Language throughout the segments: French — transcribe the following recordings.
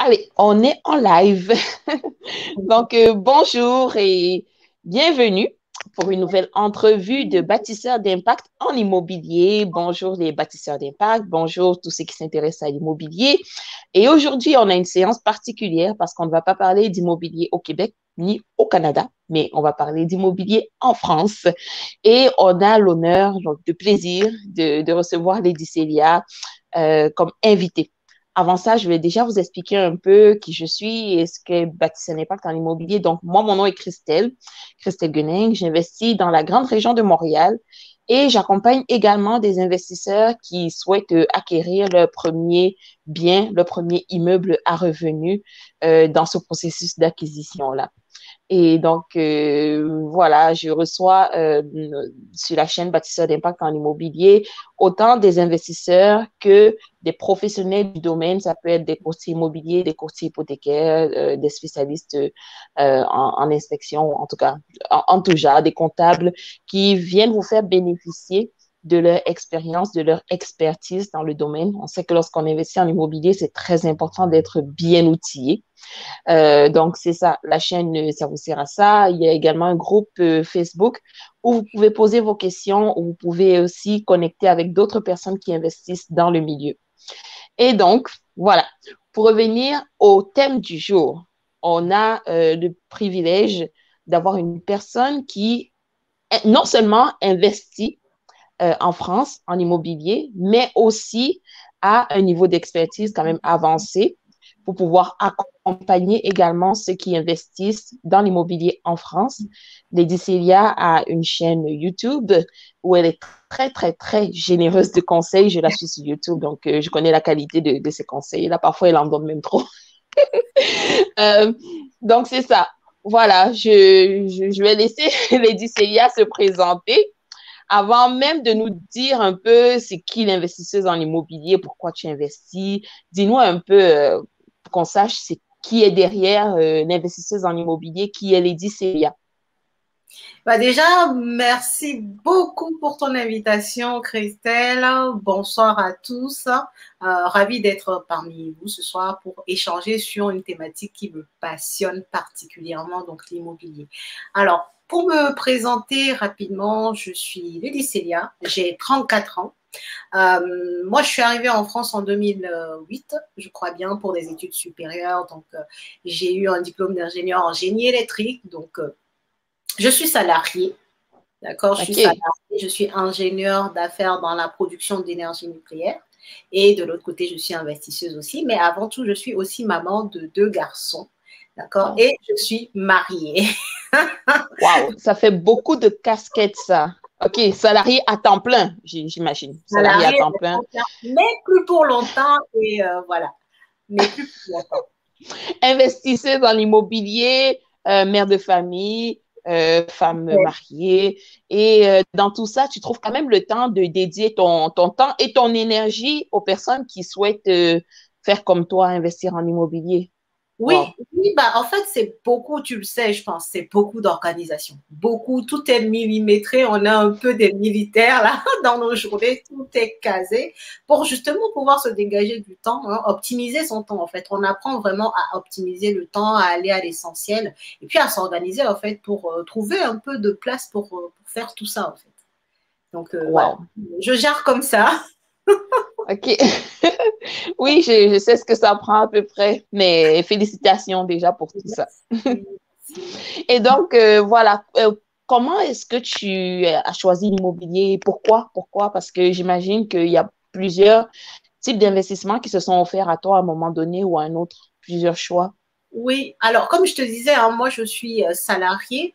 Allez, on est en live. Donc, bonjour et bienvenue pour une nouvelle entrevue de bâtisseurs d'impact en immobilier. Bonjour les bâtisseurs d'impact, bonjour tous ceux qui s'intéressent à l'immobilier. Et aujourd'hui, on a une séance particulière parce qu'on ne va pas parler d'immobilier au Québec ni au Canada, mais on va parler d'immobilier en France. Et on a l'honneur, donc, de plaisir de recevoir Lady Célia comme invitée. Avant ça, je vais déjà vous expliquer un peu qui je suis et ce que Bâtisseur Impact en immobilier. Donc, moi, mon nom est Christelle, Christelle Guening. J'investis dans la grande région de Montréal et j'accompagne également des investisseurs qui souhaitent acquérir leur premier bien, leur premier immeuble à revenu dans ce processus d'acquisition-là. Et donc, voilà, je reçois sur la chaîne Bâtisseur d'impact en immobilier autant des investisseurs que des professionnels du domaine. Ça peut être des courtiers immobiliers, des courtiers hypothécaires, des spécialistes en inspection, en tout cas, en tout genre, des comptables qui viennent vous faire bénéficier de leur expérience, de leur expertise dans le domaine. On sait que lorsqu'on investit en immobilier, c'est très important d'être bien outillé. Donc, c'est ça, la chaîne, ça vous sert à ça. Il y a également un groupe Facebook où vous pouvez poser vos questions, où vous pouvez aussi connecter avec d'autres personnes qui investissent dans le milieu. Et donc, voilà, pour revenir au thème du jour, on a le privilège d'avoir une personne qui non seulement investit en France en immobilier, mais aussi a un niveau d'expertise quand même avancé pour pouvoir accompagner également ceux qui investissent dans l'immobilier en France. Lady Célia a une chaîne YouTube où elle est très, très, très généreuse de conseils. Je la suis sur YouTube, donc je connais la qualité de ses conseils. Là, parfois, elle en donne même trop. euh, donc, c'est ça. Voilà, je vais laisser Lady Célia se présenter avant même de nous dire un peu c'est qui l'investisseuse en immobilier, pourquoi tu investis. Dis-nous un peu pour qu'on sache c'est qui est derrière l'investisseuse en immobilier, qui est Lady Célia. Bah déjà, merci beaucoup pour ton invitation, Christelle. Bonsoir à tous. Ravie d'être parmi vous ce soir pour échanger sur une thématique qui me passionne particulièrement, donc l'immobilier. Alors, pour me présenter rapidement, je suis Lady Célia, j'ai 34 ans. Moi, je suis arrivée en France en 2008, je crois bien, pour des études supérieures. Donc, j'ai eu un diplôme d'ingénieur en génie électrique. Donc, je suis salariée, d'accord? Je suis OK. salariée, je suis ingénieure d'affaires dans la production d'énergie nucléaire. Et de l'autre côté, je suis investisseuse aussi. Mais avant tout, je suis aussi maman de 2 garçons, d'accord? Oh. Et je suis mariée. Wow, ça fait beaucoup de casquettes, ça. OK, salarié à temps plein, j'imagine. Salarié à Salariée, temps plein. mais plus pour longtemps. Et voilà, mais plus pour longtemps. Investissez dans l'immobilier, mère de famille, femme mariée. Et dans tout ça, tu trouves quand même le temps de dédier ton temps et ton énergie aux personnes qui souhaitent faire comme toi, investir en immobilier. Oui, Wow. oui, bah en fait, c'est beaucoup, tu le sais, je pense, c'est beaucoup d'organisation. Beaucoup, tout est millimétré. On a un peu des militaires là dans nos journées, tout est casé pour justement pouvoir se dégager du temps, hein, optimiser son temps en fait. On apprend vraiment à optimiser le temps, à aller à l'essentiel et puis à s'organiser en fait pour trouver un peu de place pour faire tout ça en fait. Donc voilà, Wow. je gère comme ça. OK. Oui, je sais ce que ça prend à peu près, mais félicitations déjà pour tout ça. Merci. Et donc, voilà, comment est-ce que tu as choisi l'immobilier? Pourquoi? Pourquoi? Parce que j'imagine qu'il y a plusieurs types d'investissements qui se sont offerts à toi à un moment donné ou à un autre, plusieurs choix. Oui, alors comme je te disais, hein, moi je suis salariée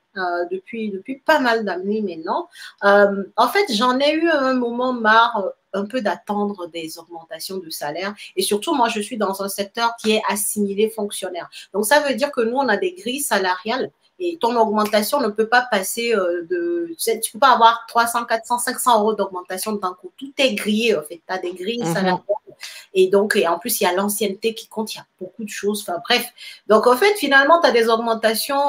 depuis pas mal d'années maintenant. En fait, j'en ai eu un moment marre un peu d'attendre des augmentations de salaire et surtout moi je suis dans un secteur qui est assimilé fonctionnaire. Donc ça veut dire que nous on a des grilles salariales et ton augmentation ne peut pas passer tu peux pas avoir 300, 400, 500 euros d'augmentation d'un coup. Tout est grillé en fait. Tu as des grilles salariales Mhm. et donc, et en plus, il y a l'ancienneté qui compte, il y a beaucoup de choses. Enfin, bref. Donc, en fait, finalement, tu as des augmentations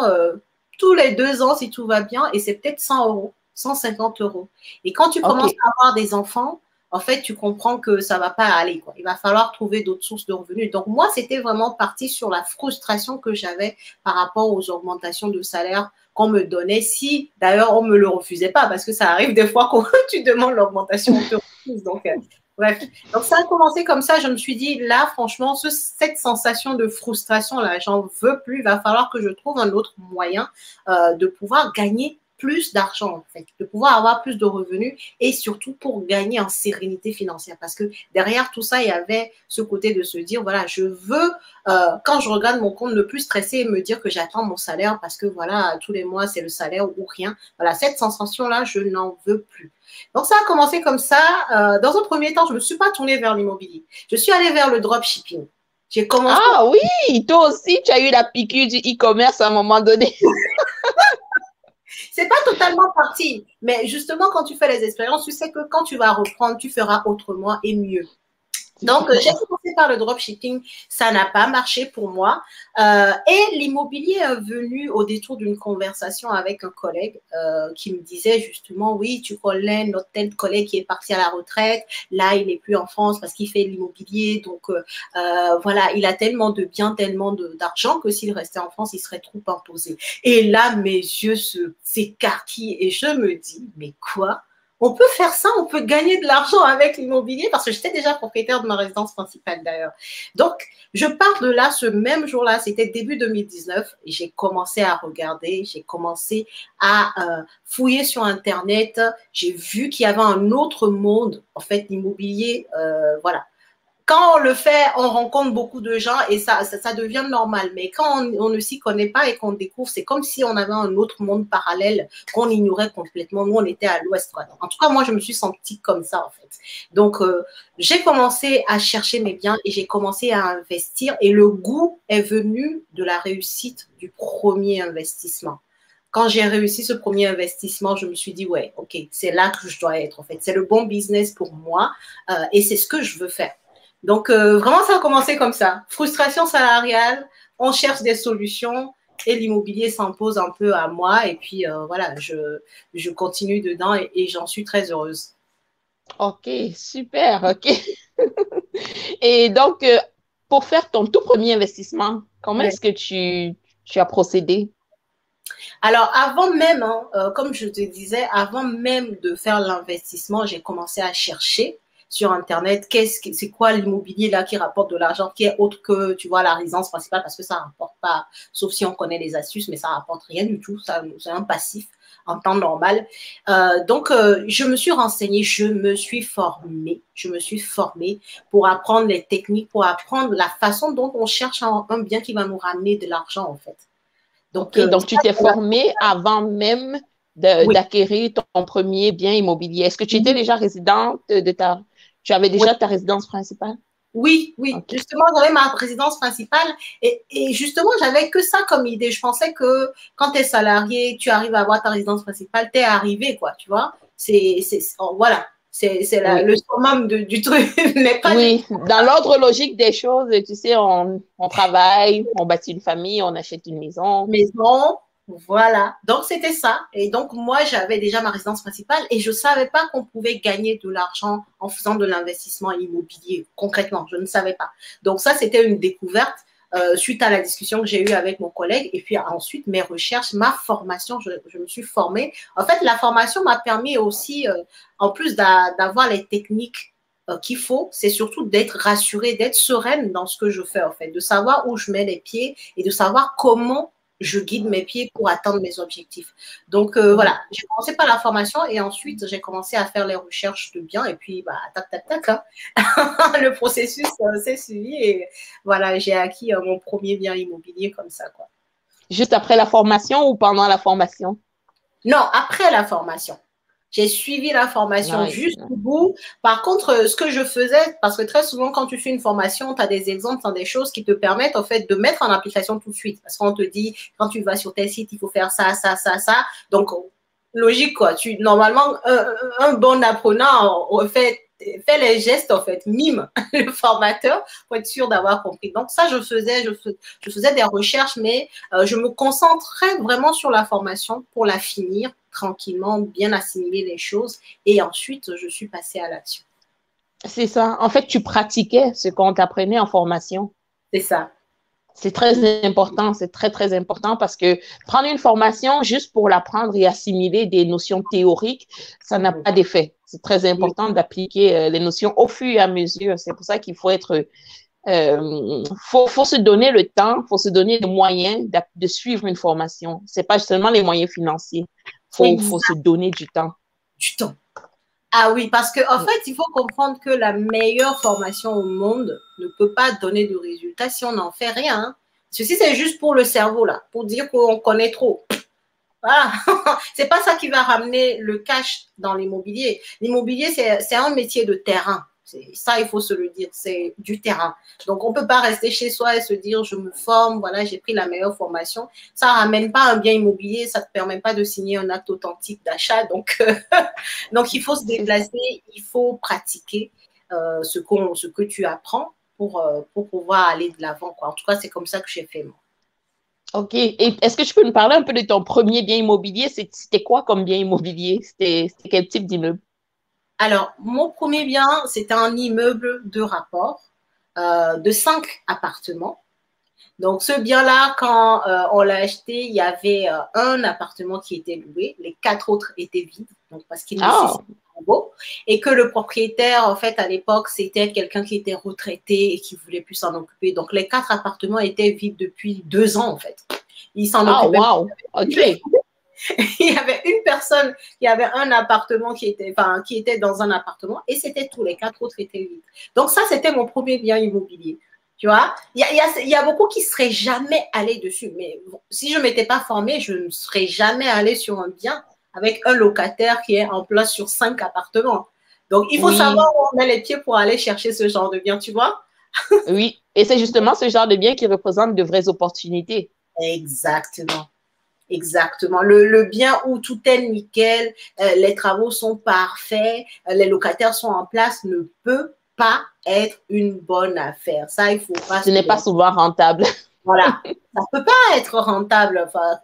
tous les 2 ans si tout va bien et c'est peut-être 100 euros, 150 euros. Et quand tu commences OK. à avoir des enfants, en fait, tu comprends que ça va pas aller, quoi. Il va falloir trouver d'autres sources de revenus. Donc, moi, c'était vraiment parti sur la frustration que j'avais par rapport aux augmentations de salaire qu'on me donnait. Si, d'ailleurs, on me le refusait pas, parce que ça arrive des fois quand tu demandes l'augmentation, on te refuse. Donc, bref. Donc, ça a commencé comme ça. Je me suis dit, là, franchement, cette sensation de frustration, là, j'en veux plus. Il va falloir que je trouve un autre moyen de pouvoir gagner plus d'argent, en fait, de pouvoir avoir plus de revenus et surtout pour gagner en sérénité financière. Parce que derrière tout ça, il y avait ce côté de se dire, voilà, je veux, quand je regarde mon compte, ne plus stresser et me dire que j'attends mon salaire parce que, voilà, tous les mois, c'est le salaire ou rien. Voilà, cette sensation-là, je n'en veux plus. Donc, ça a commencé comme ça. Dans un premier temps, je ne me suis pas tournée vers l'immobilier. Je suis allée vers le dropshipping. J'ai commencé. Ah oui, toi aussi, tu as eu la piqûre du e-commerce à un moment donné. C'est pas totalement parti, mais justement, quand tu fais les expériences, tu sais que quand tu vas reprendre, tu feras autrement et mieux. Donc, j'ai commencé par le dropshipping, ça n'a pas marché pour moi. Et l'immobilier est venu au détour d'une conversation avec un collègue qui me disait justement, oui, tu connais notre tel collègue qui est parti à la retraite, là, il n'est plus en France parce qu'il fait l'immobilier, donc voilà, il a tellement de biens, tellement d'argent que s'il restait en France, il serait trop imposé. Et là, mes yeux s'écarquillent et je me dis, mais quoi? On peut faire ça, on peut gagner de l'argent avec l'immobilier parce que j'étais déjà propriétaire de ma résidence principale d'ailleurs. Donc, je pars de là ce même jour-là, c'était début 2019, et j'ai commencé à regarder, j'ai commencé à fouiller sur Internet, j'ai vu qu'il y avait un autre monde, en fait, l'immobilier, voilà. Quand on le fait, on rencontre beaucoup de gens et ça devient normal. Mais quand on ne s'y connaît pas et qu'on découvre, c'est comme si on avait un autre monde parallèle qu'on ignorait complètement. Nous, on était à l'ouest, quoi. En tout cas, moi, je me suis sentie comme ça, en fait. Donc, j'ai commencé à chercher mes biens et j'ai commencé à investir. Et le goût est venu de la réussite du premier investissement. Quand j'ai réussi ce premier investissement, je me suis dit, ouais, OK, c'est là que je dois être, en fait. C'est le bon business pour moi et c'est ce que je veux faire. Donc, vraiment, ça a commencé comme ça. Frustration salariale, on cherche des solutions et l'immobilier s'impose un peu à moi. Et puis, voilà, je continue dedans et j'en suis très heureuse. Ok, super, ok. Et donc, pour faire ton tout premier investissement, comment Ouais. est-ce que tu as procédé? Alors, avant même, hein, comme je te disais, avant même de faire l'investissement, j'ai commencé à chercher sur Internet c'est quoi l'immobilier là qui rapporte de l'argent, qui est autre que, tu vois, la résidence principale, parce que ça rapporte pas, sauf si on connaît les astuces, mais ça rapporte rien du tout. Ça, c'est un passif en temps normal. Donc, je me suis renseignée, je me suis formée pour apprendre les techniques, pour apprendre la façon dont on cherche un bien qui va nous ramener de l'argent, en fait. Donc, Ok, donc tu t'es formé avant même oui, d'acquérir ton premier bien immobilier. Est-ce que tu étais déjà résidente tu avais oui, déjà ta résidence principale? oui, oui. Ok. Justement, j'avais ma résidence principale et justement, j'avais que ça comme idée. Je pensais que quand tu es salarié, tu arrives à avoir ta résidence principale, tu es arrivé, quoi, tu vois. Voilà, c'est Oui. le summum du truc, mais pas du Oui, dans l'ordre logique des choses, tu sais, on travaille, on bâtit une famille, on achète une maison. maison. Voilà. Donc, c'était ça. Et donc, moi, j'avais déjà ma résidence principale et je ne savais pas qu'on pouvait gagner de l'argent en faisant de l'investissement immobilier. Concrètement, je ne savais pas. Donc, ça, c'était une découverte suite à la discussion que j'ai eue avec mon collègue. Et puis ensuite, mes recherches, ma formation, je me suis formée. En fait, la formation m'a permis aussi, en plus d'avoir les techniques qu'il faut, c'est surtout d'être rassurée, d'être sereine dans ce que je fais, en fait, de savoir où je mets les pieds et de savoir comment je guide mes pieds pour atteindre mes objectifs. Donc, voilà, j'ai commencé par la formation et ensuite, j'ai commencé à faire les recherches de biens et puis, bah, tac, tac, tac, hein. Le processus s'est suivi et voilà, j'ai acquis mon premier bien immobilier comme ça, quoi. Juste après la formation ou pendant la formation? Non, après la formation. J'ai suivi la formation Nice. jusqu'au bout. Par contre, ce que je faisais, parce que très souvent, quand tu fais une formation, tu as des exemples, tu as des choses qui te permettent, en fait, de mettre en application tout de suite. Parce qu'on te dit, quand tu vas sur tel site, il faut faire ça, ça, ça, ça. Donc, logique, quoi. Normalement, un bon apprenant fait les gestes, en fait, mime le formateur pour être sûr d'avoir compris. Donc, ça, je faisais des recherches, mais je me concentrais vraiment sur la formation pour la finir tranquillement, bien assimiler les choses. Et ensuite, je suis passée à l'action. C'est ça. En fait, tu pratiquais ce qu'on t'apprenait en formation. C'est ça. C'est très important, c'est très, très important parce que prendre une formation juste pour l'apprendre et assimiler des notions théoriques, ça n'a Mhm. pas d'effet. C'est très important d'appliquer les notions au fur et à mesure. C'est pour ça qu'il faut être, faut se donner le temps, faut se donner les moyens de suivre une formation. C'est pas seulement les moyens financiers. Faut se Exact. donner du temps. Du temps. Ah oui, parce qu'en fait, il faut comprendre que la meilleure formation au monde ne peut pas donner de résultats si on n'en fait rien. Hein. Ceci, c'est juste pour le cerveau, là, pour dire qu'on connaît trop. Voilà. C'est pas ça qui va ramener le cash dans l'immobilier. L'immobilier, c'est un métier de terrain. Ça, il faut se le dire, c'est du terrain. Donc, on peut pas rester chez soi et se dire, je me forme, voilà, j'ai pris la meilleure formation. Ça ramène pas un bien immobilier, ça te permet pas de signer un acte authentique d'achat. Donc, donc, il faut se déplacer, il faut pratiquer ce que tu apprends pour pouvoir aller de l'avant. En tout cas, c'est comme ça que j'ai fait, moi. OK. Et est-ce que tu peux nous parler un peu de ton premier bien immobilier? C'était quoi comme bien immobilier? C'était quel type d'immeuble? Alors, mon premier bien, c'était un immeuble de rapport de 5 appartements. Donc, ce bien-là, quand on l'a acheté, il y avait un appartement qui était loué, les 4 autres étaient vides, donc parce qu'il Ah, nécessitait un beau, et que le propriétaire, en fait, à l'époque, c'était quelqu'un qui était retraité et qui voulait plus s'en occuper. Donc, les 4 appartements étaient vides depuis 2 ans, en fait. Il s'en ah, occupait. wow. OK. Il y avait une personne qui avait un appartement qui était dans un appartement et c'était tout. Les 4 autres étaient vides. Donc ça, c'était mon premier bien immobilier. Tu vois, il y a beaucoup qui ne seraient jamais allés dessus. Mais bon, si je ne m'étais pas formée, je ne serais jamais allée sur un bien avec un locataire qui est en place sur 5 appartements. Donc, il faut savoir Oui, où on met les pieds pour aller chercher ce genre de bien, tu vois. oui. Et c'est justement ce genre de bien qui représente de vraies opportunités. Exactement. Exactement. Le bien où tout est nickel, les travaux sont parfaits, les locataires sont en place ne peut pas être une bonne affaire. Ça, il faut pas Ce se n'est pas mentir. souvent rentable. Voilà. Ça peut pas être rentable. Enfin,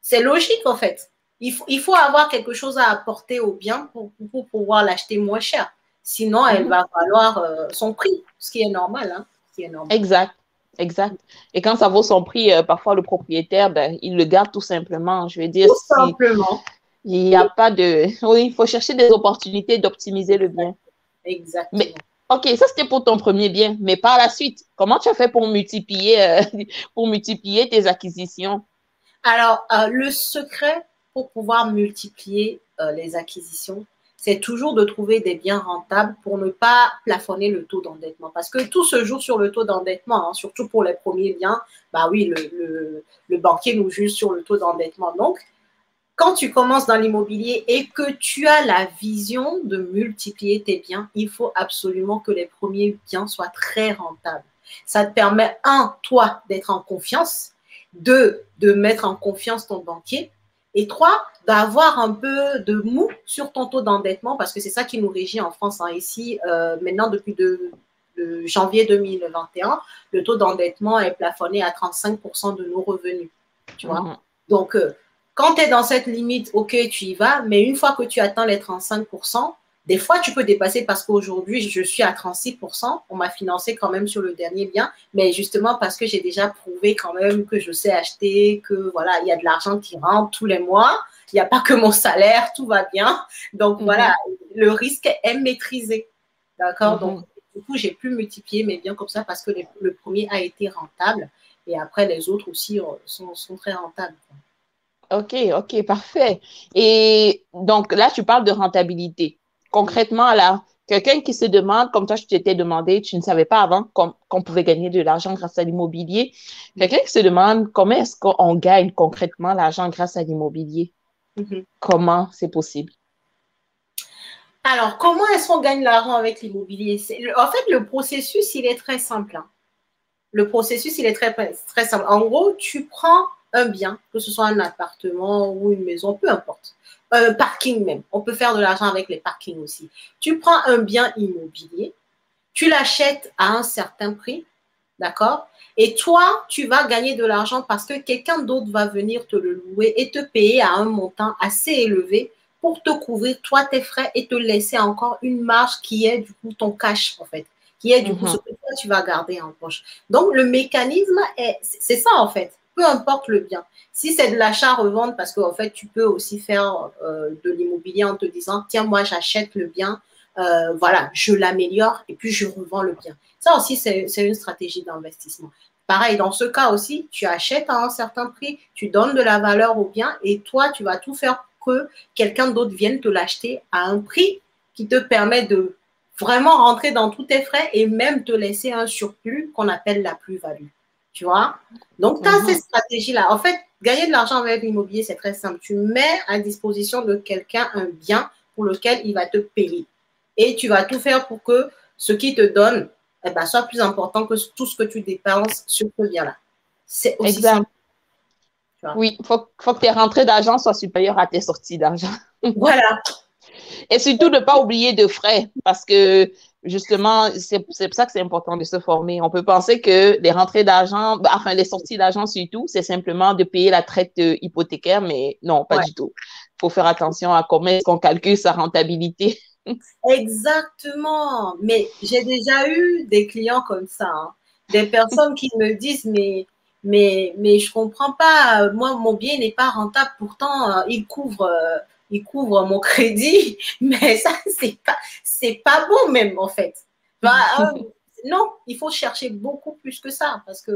c'est logique, en fait. Il faut avoir quelque chose à apporter au bien pour pouvoir l'acheter moins cher. Sinon, elle Mhm. va valoir son prix, ce qui est normal. Hein, ce qui est normal. Exact, exact. Et quand ça vaut son prix, parfois le propriétaire, ben, il le garde tout simplement. Je veux dire, Tout si simplement. il n'y a pas de... Oui, il faut chercher des opportunités d'optimiser le bien. Mais, Exactement. OK, ça c'était pour ton premier bien. Mais par la suite, comment tu as fait pour multiplier tes acquisitions? Alors, le secret pour pouvoir multiplier les acquisitions, c'est toujours de trouver des biens rentables pour ne pas plafonner le taux d'endettement. Parce que tout se joue sur le taux d'endettement, hein, surtout pour les premiers biens. Bah oui, le banquier nous juge sur le taux d'endettement. Donc, quand tu commences dans l'immobilier et que tu as la vision de multiplier tes biens, il faut absolument que les premiers biens soient très rentables. Ça te permet, un, toi, d'être en confiance, deux, de mettre en confiance ton banquier, et trois, d'avoir un peu de mou sur ton taux d'endettement, parce que c'est ça qui nous régit en France. Hein. Ici, maintenant, depuis de janvier 2021, le taux d'endettement est plafonné à 35% de nos revenus. Tu vois? Mhm. Donc, quand tu es dans cette limite, OK, tu y vas, mais une fois que tu atteins les 35%, des fois, tu peux dépasser parce qu'aujourd'hui, je suis à 36%. On m'a financé quand même sur le dernier bien, mais justement parce que j'ai déjà prouvé quand même que je sais acheter, que voilà, il y a de l'argent qui rentre tous les mois. Il n'y a pas que mon salaire, tout va bien. Donc voilà, Mhm. le risque est maîtrisé. D'accord? Donc, Mhm. du coup, j'ai pu multiplier mes biens comme ça parce que le premier a été rentable et après, les autres aussi sont très rentables. OK, OK, parfait. Et donc là, tu parles de rentabilité. Concrètement, là, quelqu'un qui se demande, comme toi, je t'étais demandé, tu ne savais pas avant qu'on pouvait gagner de l'argent grâce à l'immobilier. Quelqu'un qui se demande comment est-ce qu'on gagne concrètement l'argent grâce à l'immobilier? Mhm. Comment c'est possible? Alors, comment est-ce qu'on gagne l'argent avec l'immobilier? En fait, le processus, il est très simple. Hein. Le processus, il est très, très simple. En gros, tu prends un bien, que ce soit un appartement ou une maison, peu importe. Un parking même. On peut faire de l'argent avec les parkings aussi. Tu prends un bien immobilier, tu l'achètes à un certain prix, d'accord? Et toi, tu vas gagner de l'argent parce que quelqu'un d'autre va venir te le louer et te payer à un montant assez élevé pour te couvrir, toi, tes frais et te laisser encore une marge qui est du coup ton cash, en fait, qui est du coup ce que toi, tu vas garder en poche. Donc, le mécanisme, c'est ça, en fait, peu importe le bien. Si c'est de l'achat-revente, parce qu'en fait, tu peux aussi faire de l'immobilier en te disant, tiens, moi, j'achète le bien, voilà, je l'améliore et puis je revends le bien. Ça aussi, c'est une stratégie d'investissement. Pareil, dans ce cas aussi, tu achètes à un certain prix, tu donnes de la valeur au bien et toi, tu vas tout faire pour que quelqu'un d'autre vienne te l'acheter à un prix qui te permet de vraiment rentrer dans tous tes frais et même te laisser un surplus qu'on appelle la plus-value. Tu vois? Donc, tu as ces stratégies-là. En fait, gagner de l'argent avec l'immobilier, c'est très simple. Tu mets à disposition de quelqu'un un bien pour lequel il va te payer. Et tu vas tout faire pour que ce qu'il te donne soit plus important que tout ce que tu dépenses sur ce bien-là. C'est aussi simple. Oui, il faut que tes rentrées d'argent soient supérieures à tes sorties d'argent. Voilà. Et surtout, ne pas oublier de frais, parce que justement, c'est pour ça que c'est important de se former. On peut penser que les rentrées d'argent, enfin les sorties d'argent surtout, c'est simplement de payer la traite hypothécaire, mais non, pas du tout. Il faut faire attention à comment est-ce qu'on calcule sa rentabilité. Exactement. Mais j'ai déjà eu des clients comme ça, hein. Des personnes qui me disent, mais je comprends pas, moi, mon bien n'est pas rentable, pourtant, il couvre mon crédit, mais ça, c'est pas bon même, en fait. Non, il faut chercher beaucoup plus que ça parce que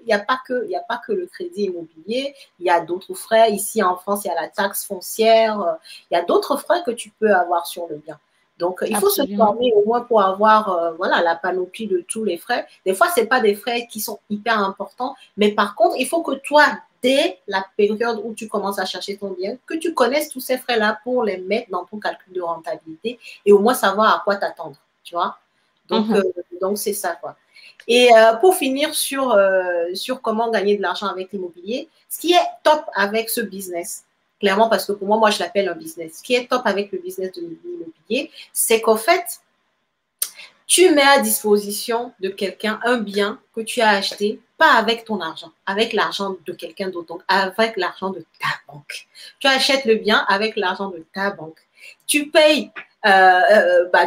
il n'y a pas que le crédit immobilier, il y a d'autres frais. Ici en France, il y a la taxe foncière, il y a d'autres frais que tu peux avoir sur le bien. Donc, il faut se former au moins pour avoir voilà, la panoplie de tous les frais. Des fois, ce n'est pas des frais qui sont hyper importants, mais par contre, il faut que toi, dès la période où tu commences à chercher ton bien, que tu connaisses tous ces frais-là pour les mettre dans ton calcul de rentabilité et au moins savoir à quoi t'attendre, tu vois. Donc c'est ça, quoi. Et pour finir sur comment gagner de l'argent avec l'immobilier, ce qui est top avec ce business, clairement, parce que pour moi, je l'appelle un business. Ce qui est top avec le business de l'immobilier, c'est qu'en fait, tu mets à disposition de quelqu'un un bien que tu as acheté, pas avec ton argent, avec l'argent de quelqu'un d'autre, donc avec l'argent de ta banque. Tu achètes le bien avec l'argent de ta banque. Tu payes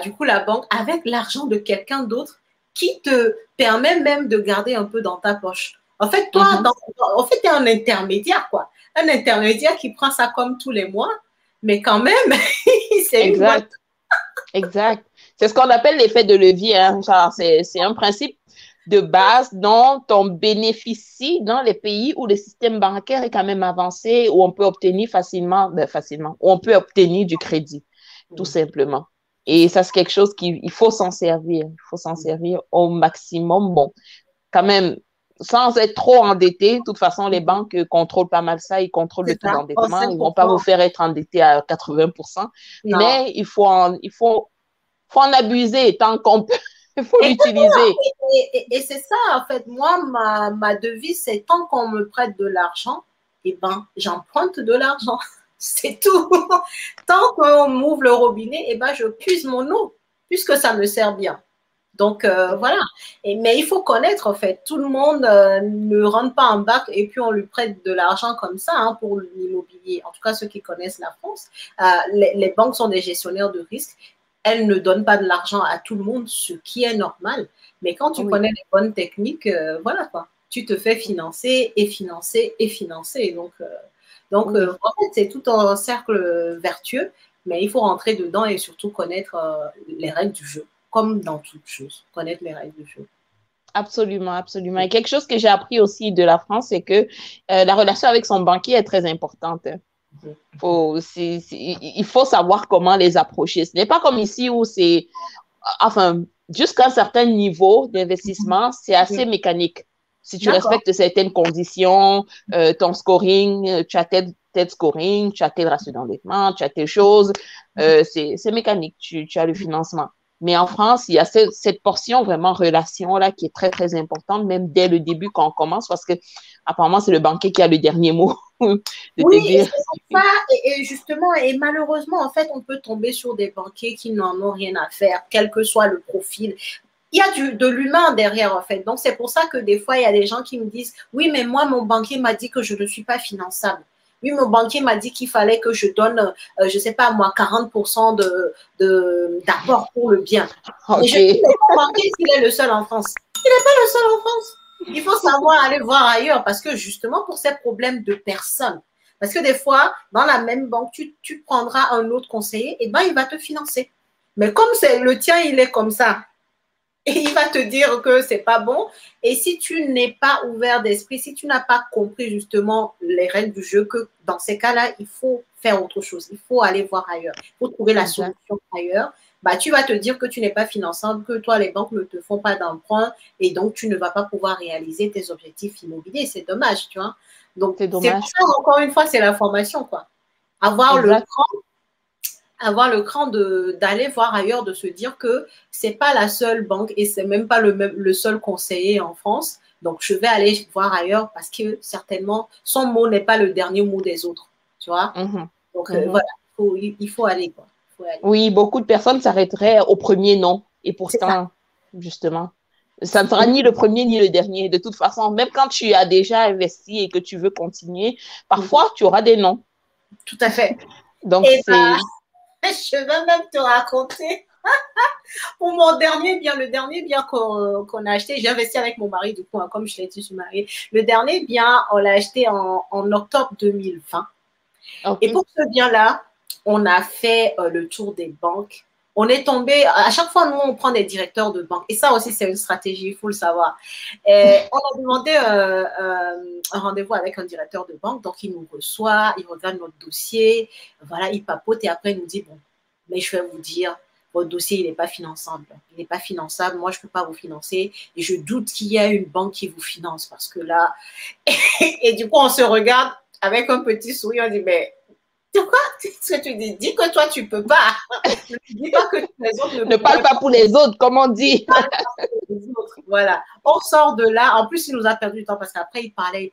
du coup la banque avec l'argent de quelqu'un d'autre qui te permet même de garder un peu dans ta poche. En fait, toi, tu es un intermédiaire, quoi. Un intermédiaire qui prend ça comme tous les mois, mais quand même, c'est une boîte. Exact. C'est ce qu'on appelle l'effet de levier, hein. Genre, c'est un principe de base dont on bénéficie dans les pays où le système bancaire est quand même avancé, où on peut obtenir facilement, où on peut obtenir du crédit, tout simplement. Et ça, c'est quelque chose qu'il faut s'en servir. Il faut s'en servir au maximum. Bon, quand même, sans être trop endetté. De toute façon, les banques contrôlent pas mal ça. Ils contrôlent le taux d'endettement. Ils ne vont pas vous faire être endetté à 80%. Non. Mais il faut en abuser tant qu'on peut. Il faut l'utiliser. Et c'est ça, en fait. Moi, ma devise, c'est tant qu'on me prête de l'argent, eh ben, j'emprunte de l'argent. C'est tout. Tant qu'on m'ouvre le robinet, eh ben, je puise mon eau, puisque ça me sert bien. Donc, voilà. Mais il faut connaître, en fait. Tout le monde ne rentre pas en bac et puis on lui prête de l'argent comme ça, hein, pour l'immobilier. En tout cas, ceux qui connaissent la France, les banques sont des gestionnaires de risques. Elles ne donnent pas de l'argent à tout le monde, ce qui est normal. Mais quand tu connais les bonnes techniques, voilà quoi. Tu te fais financer et financer et financer. Donc en fait, c'est tout un cercle vertueux, mais il faut rentrer dedans et surtout connaître les règles du jeu, comme dans toute chose, connaître les règles du jeu. Absolument, absolument. Et quelque chose que j'ai appris aussi de la France, c'est que la relation avec son banquier est très importante. Il faut savoir comment les approcher. Ce n'est pas comme ici où c'est, enfin, jusqu'à un certain niveau d'investissement, c'est assez mécanique. Si tu respectes certaines conditions, ton scoring, tu as tel scoring, tu as tel ratio d'endettement, tu as telle chose, c'est mécanique, tu as le financement. Mais en France, il y a cette portion vraiment relation-là qui est très, très importante, même dès le début quand on commence, parce que apparemment, c'est le banquier qui a le dernier mot. Oui, c'est ça. Et justement, et malheureusement, en fait, on peut tomber sur des banquiers qui n'en ont rien à faire, quel que soit le profil. Il y a de l'humain derrière, en fait. Donc, c'est pour ça que des fois, il y a des gens qui me disent, oui, mais moi, mon banquier m'a dit que je ne suis pas finançable. Oui, mon banquier m'a dit qu'il fallait que je donne, je ne sais pas moi, 40% d'apport pour le bien. Mais je dis, OK. mais mon banquier, s'il est le seul en France. Il n'est pas le seul en France. Il faut savoir aller voir ailleurs parce que justement pour ces problèmes de personnes. Parce que des fois, dans la même banque, tu prendras un autre conseiller et ben il va te financer. Mais comme c'est le tien, il est comme ça. Et il va te dire que c'est pas bon. Et si tu n'es pas ouvert d'esprit, si tu n'as pas compris justement les règles du jeu, que dans ces cas-là, il faut faire autre chose. Il faut aller voir ailleurs. Il faut trouver la Exact. solution ailleurs. Bah, tu vas te dire que tu n'es pas finançable, que toi, les banques ne te font pas d'emprunt et donc tu ne vas pas pouvoir réaliser tes objectifs immobiliers. C'est dommage, tu vois. Donc, C'est c'est pour dommage. ça, encore une fois, c'est la formation, quoi. Avoir le Exact. cran d'aller voir ailleurs, de se dire que c'est pas la seule banque et c'est même pas le seul conseiller en France. Donc, je vais aller voir ailleurs parce que certainement, son mot n'est pas le dernier mot des autres. Tu vois? Mhm. Donc, Mhm. voilà, il faut aller, quoi. Il faut aller. Oui, beaucoup de personnes s'arrêteraient au premier non. Et C'est ça. pourtant, justement, ça ne sera ni le premier ni le dernier. De toute façon, même quand tu as déjà investi et que tu veux continuer, parfois, tu auras des non. Tout à fait. Donc, Et c'est... je vais même te raconter. Pour mon dernier bien, le dernier bien qu'on a acheté, j'ai investi avec mon mari, du coup, hein, comme je l'ai dit, je suis mariée. Le dernier bien, on l'a acheté en octobre 2020. Et OK. pour ce bien-là, on a fait le tour des banques. On est tombé, à chaque fois, nous, on prend des directeurs de banque. Et ça aussi, c'est une stratégie, il faut le savoir. Et on a demandé un rendez-vous avec un directeur de banque. Donc, il nous reçoit, il regarde notre dossier. Voilà, il papote et après, il nous dit, bon, mais je vais vous dire, votre dossier, il n'est pas finançable. Il n'est pas finançable. Moi, je ne peux pas vous financer. Et je doute qu'il y ait une banque qui vous finance parce que là, et du coup, on se regarde avec un petit sourire, on dit, mais c'est quoi ce que tu dis? Dis que toi, tu peux pas. Ne dis pas que les autres ne Ne parle pourraient pas pour les autres, comme on dit. pas les autres. Voilà. On sort de là. En plus, il nous a perdu du temps parce qu'après, il parlait.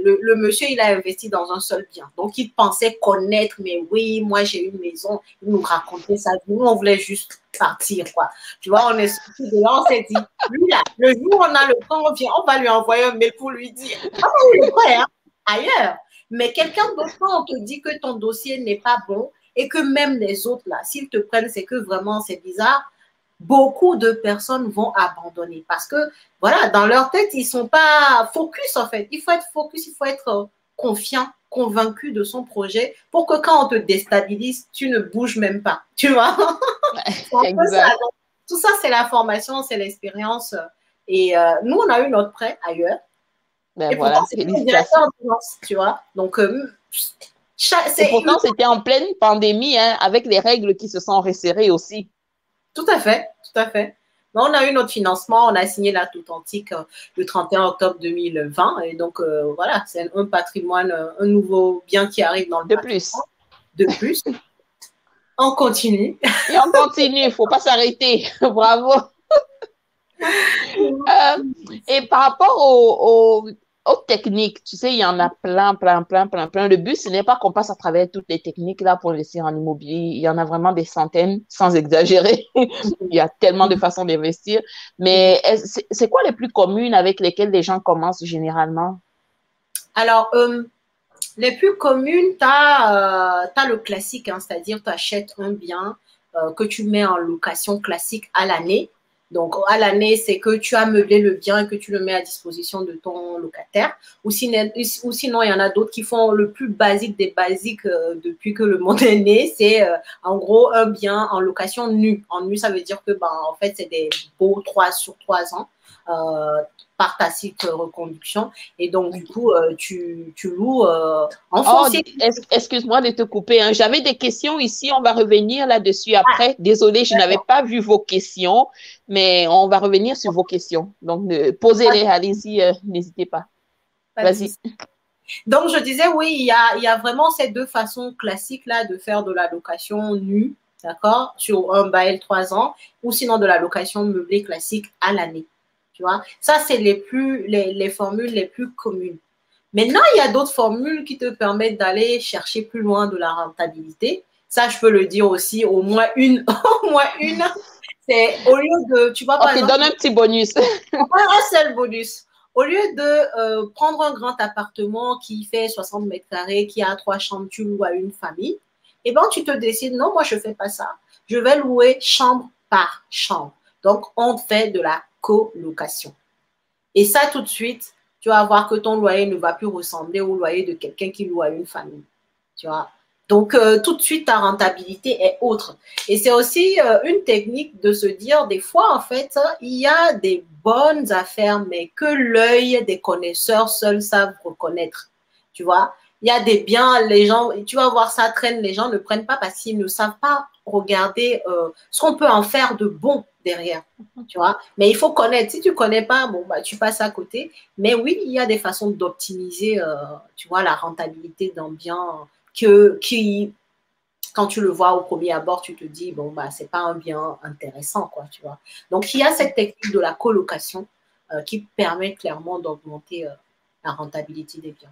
Le monsieur, il a investi dans un seul bien. Donc, il pensait connaître, mais oui, moi, j'ai une maison. Il nous racontait ça. Nous, on voulait juste partir, quoi. Tu vois, on est sorti de là, on s'est dit, lui, là, le jour où on a le temps, on vient, on va lui envoyer un mail pour lui dire, ah, oui, le prêt, hein, ailleurs. Mais quelqu'un d'autre, quand on te dit que ton dossier n'est pas bon et que même les autres, là, s'ils te prennent, c'est que vraiment c'est bizarre, beaucoup de personnes vont abandonner parce que, voilà, dans leur tête, ils ne sont pas focus, en fait. Il faut être focus, il faut être confiant, convaincu de son projet pour que quand on te déstabilise, tu ne bouges même pas. Tu vois? C'est un peu ça. Exact. Donc, tout ça, c'est la formation, c'est l'expérience. Et nous, on a eu notre prêt ailleurs. Ben Et pourtant, voilà, c'était un directeur félicitations. de finance, tu vois. Donc, Et c'est pourtant, c'était en pleine pandémie, hein, avec les règles qui se sont resserrées aussi. tout à fait, tout à fait. Mais on a eu notre financement, on a signé l'acte authentique le 31 octobre 2020. Et donc, voilà, c'est un patrimoine, un nouveau bien qui arrive dans le De patrimoine. plus. De plus, on continue. Et on continue, il ne faut pas s'arrêter. Bravo. Et par rapport aux techniques, tu sais, il y en a plein, plein, plein, plein, plein. Le but, ce n'est pas qu'on passe à travers toutes les techniques là pour investir en immobilier. Il y en a vraiment des centaines, sans exagérer. Il y a tellement de façons d'investir. Mais c'est quoi les plus communes avec lesquelles les gens commencent généralement? Alors, les plus communes, tu as, le classique, hein, c'est-à-dire tu achètes un bien que tu mets en location classique à l'année. Donc, à l'année, c'est que tu as meublé le bien et que tu le mets à disposition de ton locataire. Ou sinon, il y en a d'autres qui font le plus basique des basiques depuis que le monde est né. C'est en gros un bien en location nue. En nu, ça veut dire que, en fait, c'est des beaux 3 sur 3 ans. Par tacite reconduction. Et donc, du coup, tu loues en Oh, foncier. excuse-moi de te couper, hein. J'avais des questions ici, on va revenir là-dessus après. Désolée, je n'avais pas vu vos questions, mais on va revenir sur vos questions. Donc, posez-les, allez-y, n'hésitez pas. Pas de Vas-y. souci. Donc, je disais, oui, il y a vraiment ces deux façons classiques-là de faire de la location nue, d'accord, sur un bail 3 ans, ou sinon de la location meublée classique à l'année. Tu vois, ça, c'est les formules les plus communes. Maintenant, il y a d'autres formules qui te permettent d'aller chercher plus loin de la rentabilité. Ça, je peux le dire aussi, au moins une, au moins une. C'est au lieu de, tu vois, par Ok, exemple, donne un petit bonus. un seul bonus. Au lieu de prendre un grand appartement qui fait 60 mètres carrés, qui a 3 chambres, tu loues à une famille, eh bien, tu te décides, non, moi, je ne fais pas ça. Je vais louer chambre par chambre. Donc, on fait de la colocation. Et ça, tout de suite, tu vas voir que ton loyer ne va plus ressembler au loyer de quelqu'un qui loue à une famille. Tu vois. Donc, tout de suite, ta rentabilité est autre. Et c'est aussi une technique de se dire, des fois, en fait, il y a des bonnes affaires, mais que l'œil des connaisseurs seuls savent reconnaître. Tu vois, il y a des biens, les gens, tu vas voir ça traîne, les gens ne prennent pas parce qu'ils ne savent pas regarder ce qu'on peut en faire de bon derrière. Tu vois, mais il faut connaître. Si tu ne connais pas, bon, bah, tu passes à côté. Mais oui, il y a des façons d'optimiser, tu vois, la rentabilité d'un bien qui, quand tu le vois au premier abord, tu te dis, bon, bah, c'est pas un bien intéressant, quoi, tu vois. Donc, il y a cette technique de la colocation qui permet clairement d'augmenter la rentabilité des biens.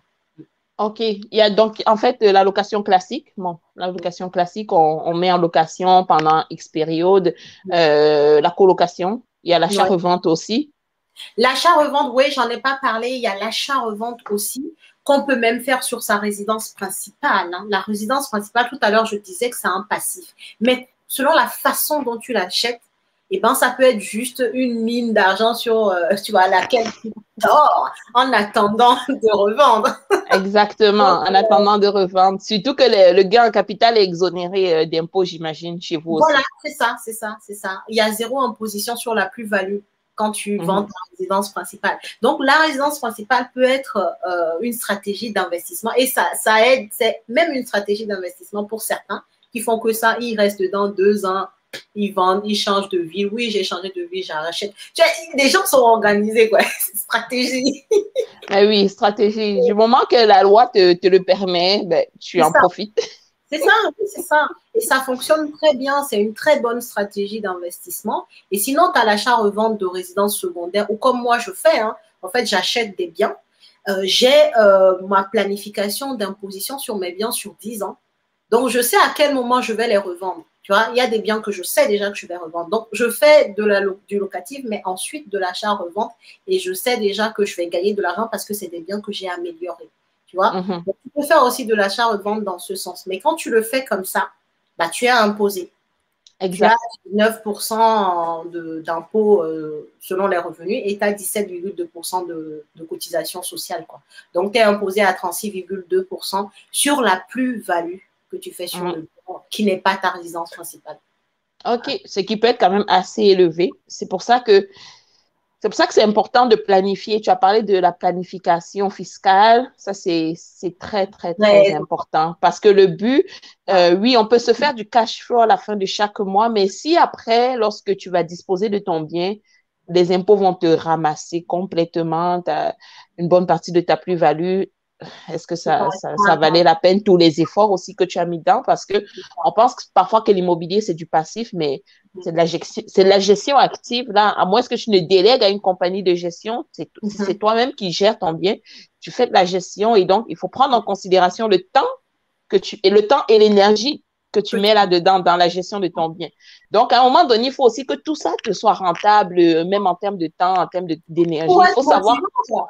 OK. Il y a donc, en fait, la location classique. Bon, la location classique, on met en location pendant X période. La colocation, il y a Ouais. l'achat-revente aussi. L'achat-revente, oui, j'en ai pas parlé. Il y a l'achat-revente aussi, qu'on peut même faire sur sa résidence principale. Hein. La résidence principale, tout à l'heure, je disais que c'est un passif. Mais selon la façon dont tu l'achètes, eh ben, ça peut être juste une mine d'argent sur, tu vois, laquelle tu dors en attendant de revendre. Exactement, Donc, en attendant de revendre. Surtout que le gain en capital est exonéré d'impôts, j'imagine, chez vous voilà, aussi. c'est ça, c'est ça, c'est ça. Il y a zéro imposition sur la plus-value quand tu vends Mhm. ta résidence principale. Donc, la résidence principale peut être une stratégie d'investissement et ça aide, c'est même une stratégie d'investissement pour certains qui font que ça, ils restent dedans 2 ans, ils vendent, ils changent de vie. Oui, j'ai changé de vie, j'achète. Tu vois, les gens sont organisés, quoi. Stratégie. Mais oui, stratégie. Du moment que la loi te le permet, ben, tu C'est en ça. profites. C'est ça, oui, c'est ça. Et ça fonctionne très bien. C'est une très bonne stratégie d'investissement. Et sinon, tu as l'achat-revente de résidences secondaires ou comme moi, je fais. Hein, en fait, j'achète des biens. J'ai ma planification d'imposition sur mes biens sur 10 ans. Donc, je sais à quel moment je vais les revendre. Tu vois, il y a des biens que je sais déjà que je vais revendre. Donc, je fais du locatif, mais ensuite de l'achat-revente. Et je sais déjà que je vais gagner de l'argent parce que c'est des biens que j'ai améliorés. Tu vois, Mhm. donc, tu peux faire aussi de l'achat-revente dans ce sens. Mais quand tu le fais comme ça, bah, tu es imposé. Tu as Exact. 9% d'impôt selon les revenus et tu as 17,2% de cotisation sociale. Quoi. Donc, tu es imposé à 36,2% sur la plus-value que tu fais sur Mhm. le bien qui n'est pas ta résidence principale. OK, ce qui peut être quand même assez élevé. C'est pour ça que c'est important de planifier. Tu as parlé de la planification fiscale. Ça, c'est très, très, très Très important. Parce que le but, important. oui, on peut se faire du cash flow à la fin de chaque mois, mais si après, lorsque tu vas disposer de ton bien, les impôts vont te ramasser complètement une bonne partie de ta plus-value, est-ce que ça valait la peine tous les efforts aussi que tu as mis dedans? Parce que on pense parfois que l'immobilier, c'est du passif, mais c'est de la gestion active. Là, à moins que tu ne délègues à une compagnie de gestion, c'est toi-même qui gères ton bien. Tu fais de la gestion et donc, il faut prendre en considération le temps et l'énergie que tu mets là-dedans dans la gestion de ton bien. Donc, à un moment donné, il faut aussi que tout ça te soit rentable, même en termes de temps, en termes d'énergie. Pour Il être faut savoir motivant,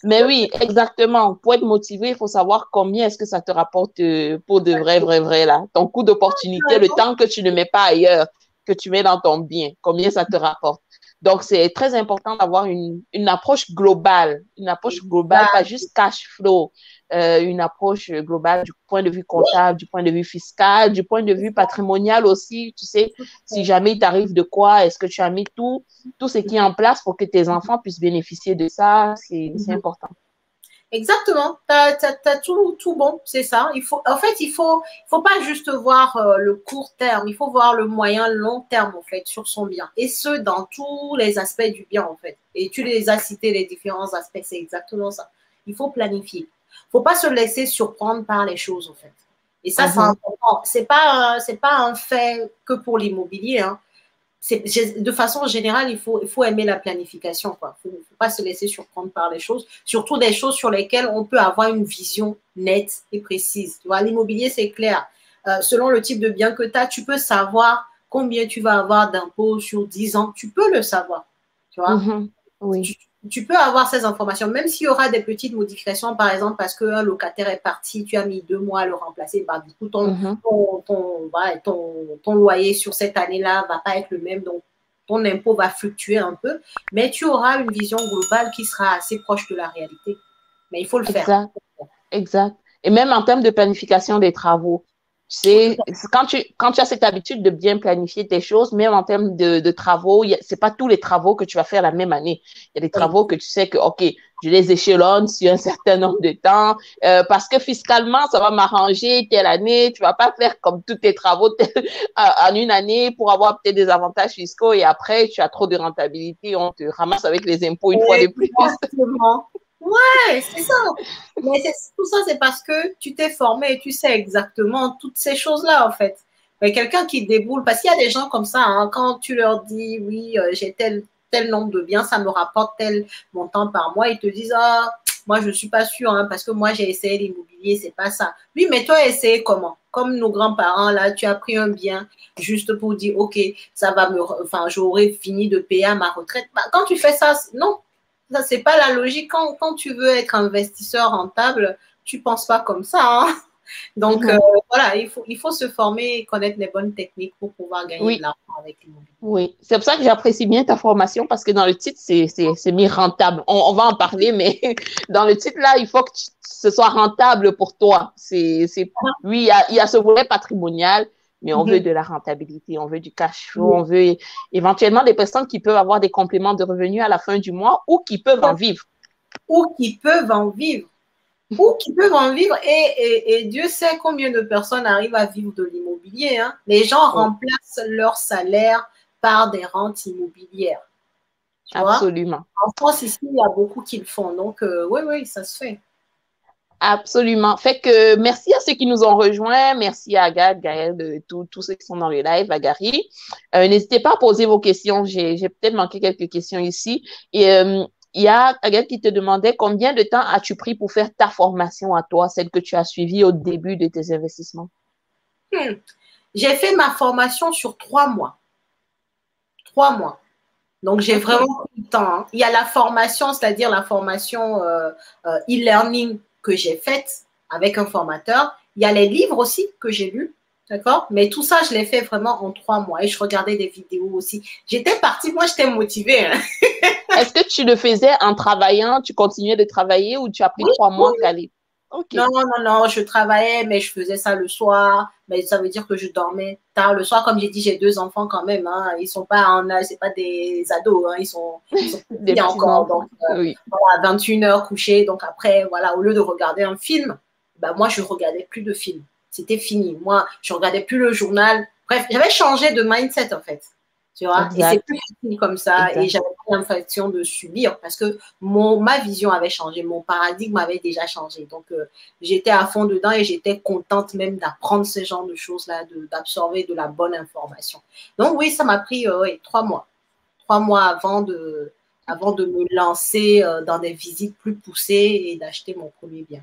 mais oui, exactement. Pour être motivé, il faut savoir combien est-ce que ça te rapporte pour de vrai, vrai, vrai, là. Ton coût d'opportunité, le temps que tu ne mets pas ailleurs, que tu mets dans ton bien, combien ça te rapporte. Donc, c'est très important d'avoir une approche globale, pas juste cash flow, une approche globale du point de vue comptable, du point de vue fiscal, du point de vue patrimonial aussi. Tu sais, si jamais il t'arrive de quoi, est-ce que tu as mis tout ce qui est en place pour que tes enfants puissent bénéficier de ça, c'est important. exactement, tu as, tout bon, c'est ça. En fait, il faut pas juste voir le court terme, il faut voir le moyen, long terme, en fait, sur son bien. Et ce, dans tous les aspects du bien, en fait. Et tu les as cités, les différents aspects, c'est exactement ça. Il faut planifier. Il ne faut pas se laisser surprendre par les choses, en fait. Et ça, c'est Mhm. important. C'est pas un fait que pour l'immobilier, hein. De façon générale, il faut aimer la planification. Il ne faut pas se laisser surprendre par les choses, surtout des choses sur lesquelles on peut avoir une vision nette et précise. Tu vois, l'immobilier, c'est clair. Selon le type de bien que tu as, tu peux savoir combien tu vas avoir d'impôts sur 10 ans. Tu peux le savoir. Tu vois, Mhm. Oui. tu peux avoir ces informations, même s'il y aura des petites modifications, par exemple, parce qu'un locataire est parti, tu as mis 2 mois à le remplacer, bah, du coup, ton loyer sur cette année-là va pas être le même, donc ton impôt va fluctuer un peu, mais tu auras une vision globale qui sera assez proche de la réalité. Mais il faut le faire. Exact. Exact. Et même en termes de planification des travaux, c'est quand tu as cette habitude de bien planifier tes choses, même en termes de travaux, c'est pas tous les travaux que tu vas faire la même année. Il y a des travaux que tu sais que, OK, je les échelonne sur un certain nombre de temps parce que fiscalement, ça va m'arranger telle année. Tu vas pas faire comme tous tes travaux en une année pour avoir peut-être des avantages fiscaux et après, tu as trop de rentabilité, on te ramasse avec les impôts une fois de plus. Exactement. Ouais, c'est ça. Mais tout ça, c'est parce que tu t'es formé et tu sais exactement toutes ces choses-là, en fait. Mais quelqu'un qui déboule, parce qu'il y a des gens comme ça, hein, quand tu leur dis, oui, j'ai tel nombre de biens, ça me rapporte tel montant par mois, ils te disent, ah, moi, je ne suis pas sûre, hein, parce que moi, j'ai essayé l'immobilier, c'est pas ça. Oui, mais toi, essayé comment? Comme nos grands-parents, là, tu as pris un bien juste pour dire, OK, ça va enfin, j'aurai fini de payer à ma retraite. Bah, quand tu fais ça, non. Ça, c'est pas la logique. Quand tu veux être investisseur rentable, tu penses pas comme ça, hein. Donc, voilà, il faut se former et connaître les bonnes techniques pour pouvoir gagner de Oui, l'argent avec l'immobilier. oui. C'est pour ça que j'apprécie bien ta formation parce que dans le titre, c'est mis rentable. On va en parler, mais dans le titre, là, il faut que ce soit rentable pour toi. Oui, il y a ce volet patrimonial, mais on veut de la rentabilité, on veut du cash flow, on veut éventuellement des personnes qui peuvent avoir des compléments de revenus à la fin du mois ou qui peuvent en vivre. Ou qui peuvent en vivre. Ou qui peuvent en vivre. Et Dieu sait combien de personnes arrivent à vivre de l'immobilier, hein. Les gens remplacent leur salaire par des rentes immobilières. Tu vois? Absolument. En France, ici, il y a beaucoup qui le font. Donc, oui, oui, ça se fait. Absolument. Fait que merci à ceux qui nous ont rejoints. Merci à Agathe, Gaël, tous ceux qui sont dans le live, à Gary. N'hésitez pas à poser vos questions. J'ai peut-être manqué quelques questions ici. Et il y a Agathe qui te demandait combien de temps as-tu pris pour faire ta formation à toi, celle que tu as suivie au début de tes investissements? J'ai fait ma formation sur 3 mois. 3 mois. Donc, j'ai vraiment pris le temps, hein. Il y a la formation, c'est-à-dire la formation e-learning que j'ai faite avec un formateur. Il y a les livres aussi que j'ai lus, d'accord? Mais tout ça, je l'ai fait vraiment en 3 mois et je regardais des vidéos aussi. J'étais partie, moi, j'étais motivée, hein. Est-ce que tu le faisais en travaillant, tu continuais de travailler ou tu as pris 3 mois pour aller? OK. Non, non, non, je travaillais, mais je faisais ça le soir. Mais ça veut dire que je dormais tard le soir. Comme j'ai dit, j'ai 2 enfants quand même, hein. Ils sont pas en âge, c'est pas des ados, hein. Ils sont Des petits petits encore. enfants. Donc, Oui. voilà, 21 heures couchés. Donc après, voilà, au lieu de regarder un film, bah, moi, je regardais plus de films. C'était fini. Moi, je regardais plus le journal. Bref, j'avais changé de mindset, en fait. Tu vois, et c'est Exact. plus facile comme ça. Et Exact. j'avais pas l'impression de subir parce que ma vision avait changé, mon paradigme avait déjà changé. Donc, j'étais à fond dedans et j'étais contente même d'apprendre ce genre de choses-là, d'absorber de la bonne information. Donc, oui, ça m'a pris 3 mois. 3 mois avant de me lancer dans des visites plus poussées et d'acheter mon premier bien.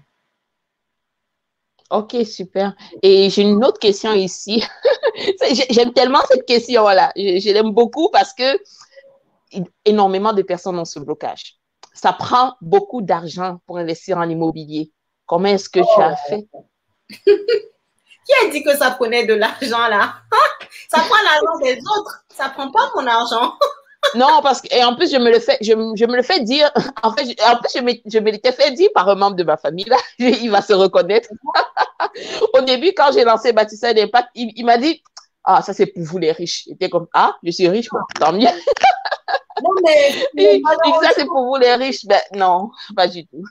OK, super. Et j'ai une autre question ici. J'aime tellement cette question-là. Je l'aime beaucoup parce que énormément de personnes ont ce blocage. Ça prend beaucoup d'argent pour investir en immobilier. Comment est-ce que tu as fait? Qui a dit que ça prenait de l'argent là? Ça prend l'argent des autres. Ça prend pas mon argent. Non, parce que, et en plus, je me le fais dire, en fait, je me l'étais fait dire par un membre de ma famille, là, il va se reconnaître. Au début, quand j'ai lancé Bâtisseur d'Impact, il m'a dit, ah, ça c'est pour vous les riches. Il était comme, ah, je suis riche, bon, tant mieux. Non, mais Il dit, ça c'est pour vous les riches. Ben non, pas du tout.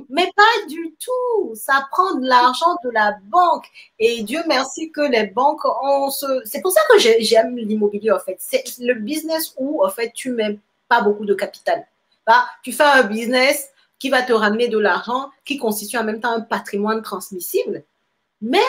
Mais pas du tout. Ça prend de l'argent de la banque. Et Dieu merci que les banques ont ce. C'est pour ça que j'aime l'immobilier, en fait. C'est le business où, en fait, tu mets pas beaucoup de capital. Bah, tu fais un business qui va te ramener de l'argent, qui constitue en même temps un patrimoine transmissible. Mais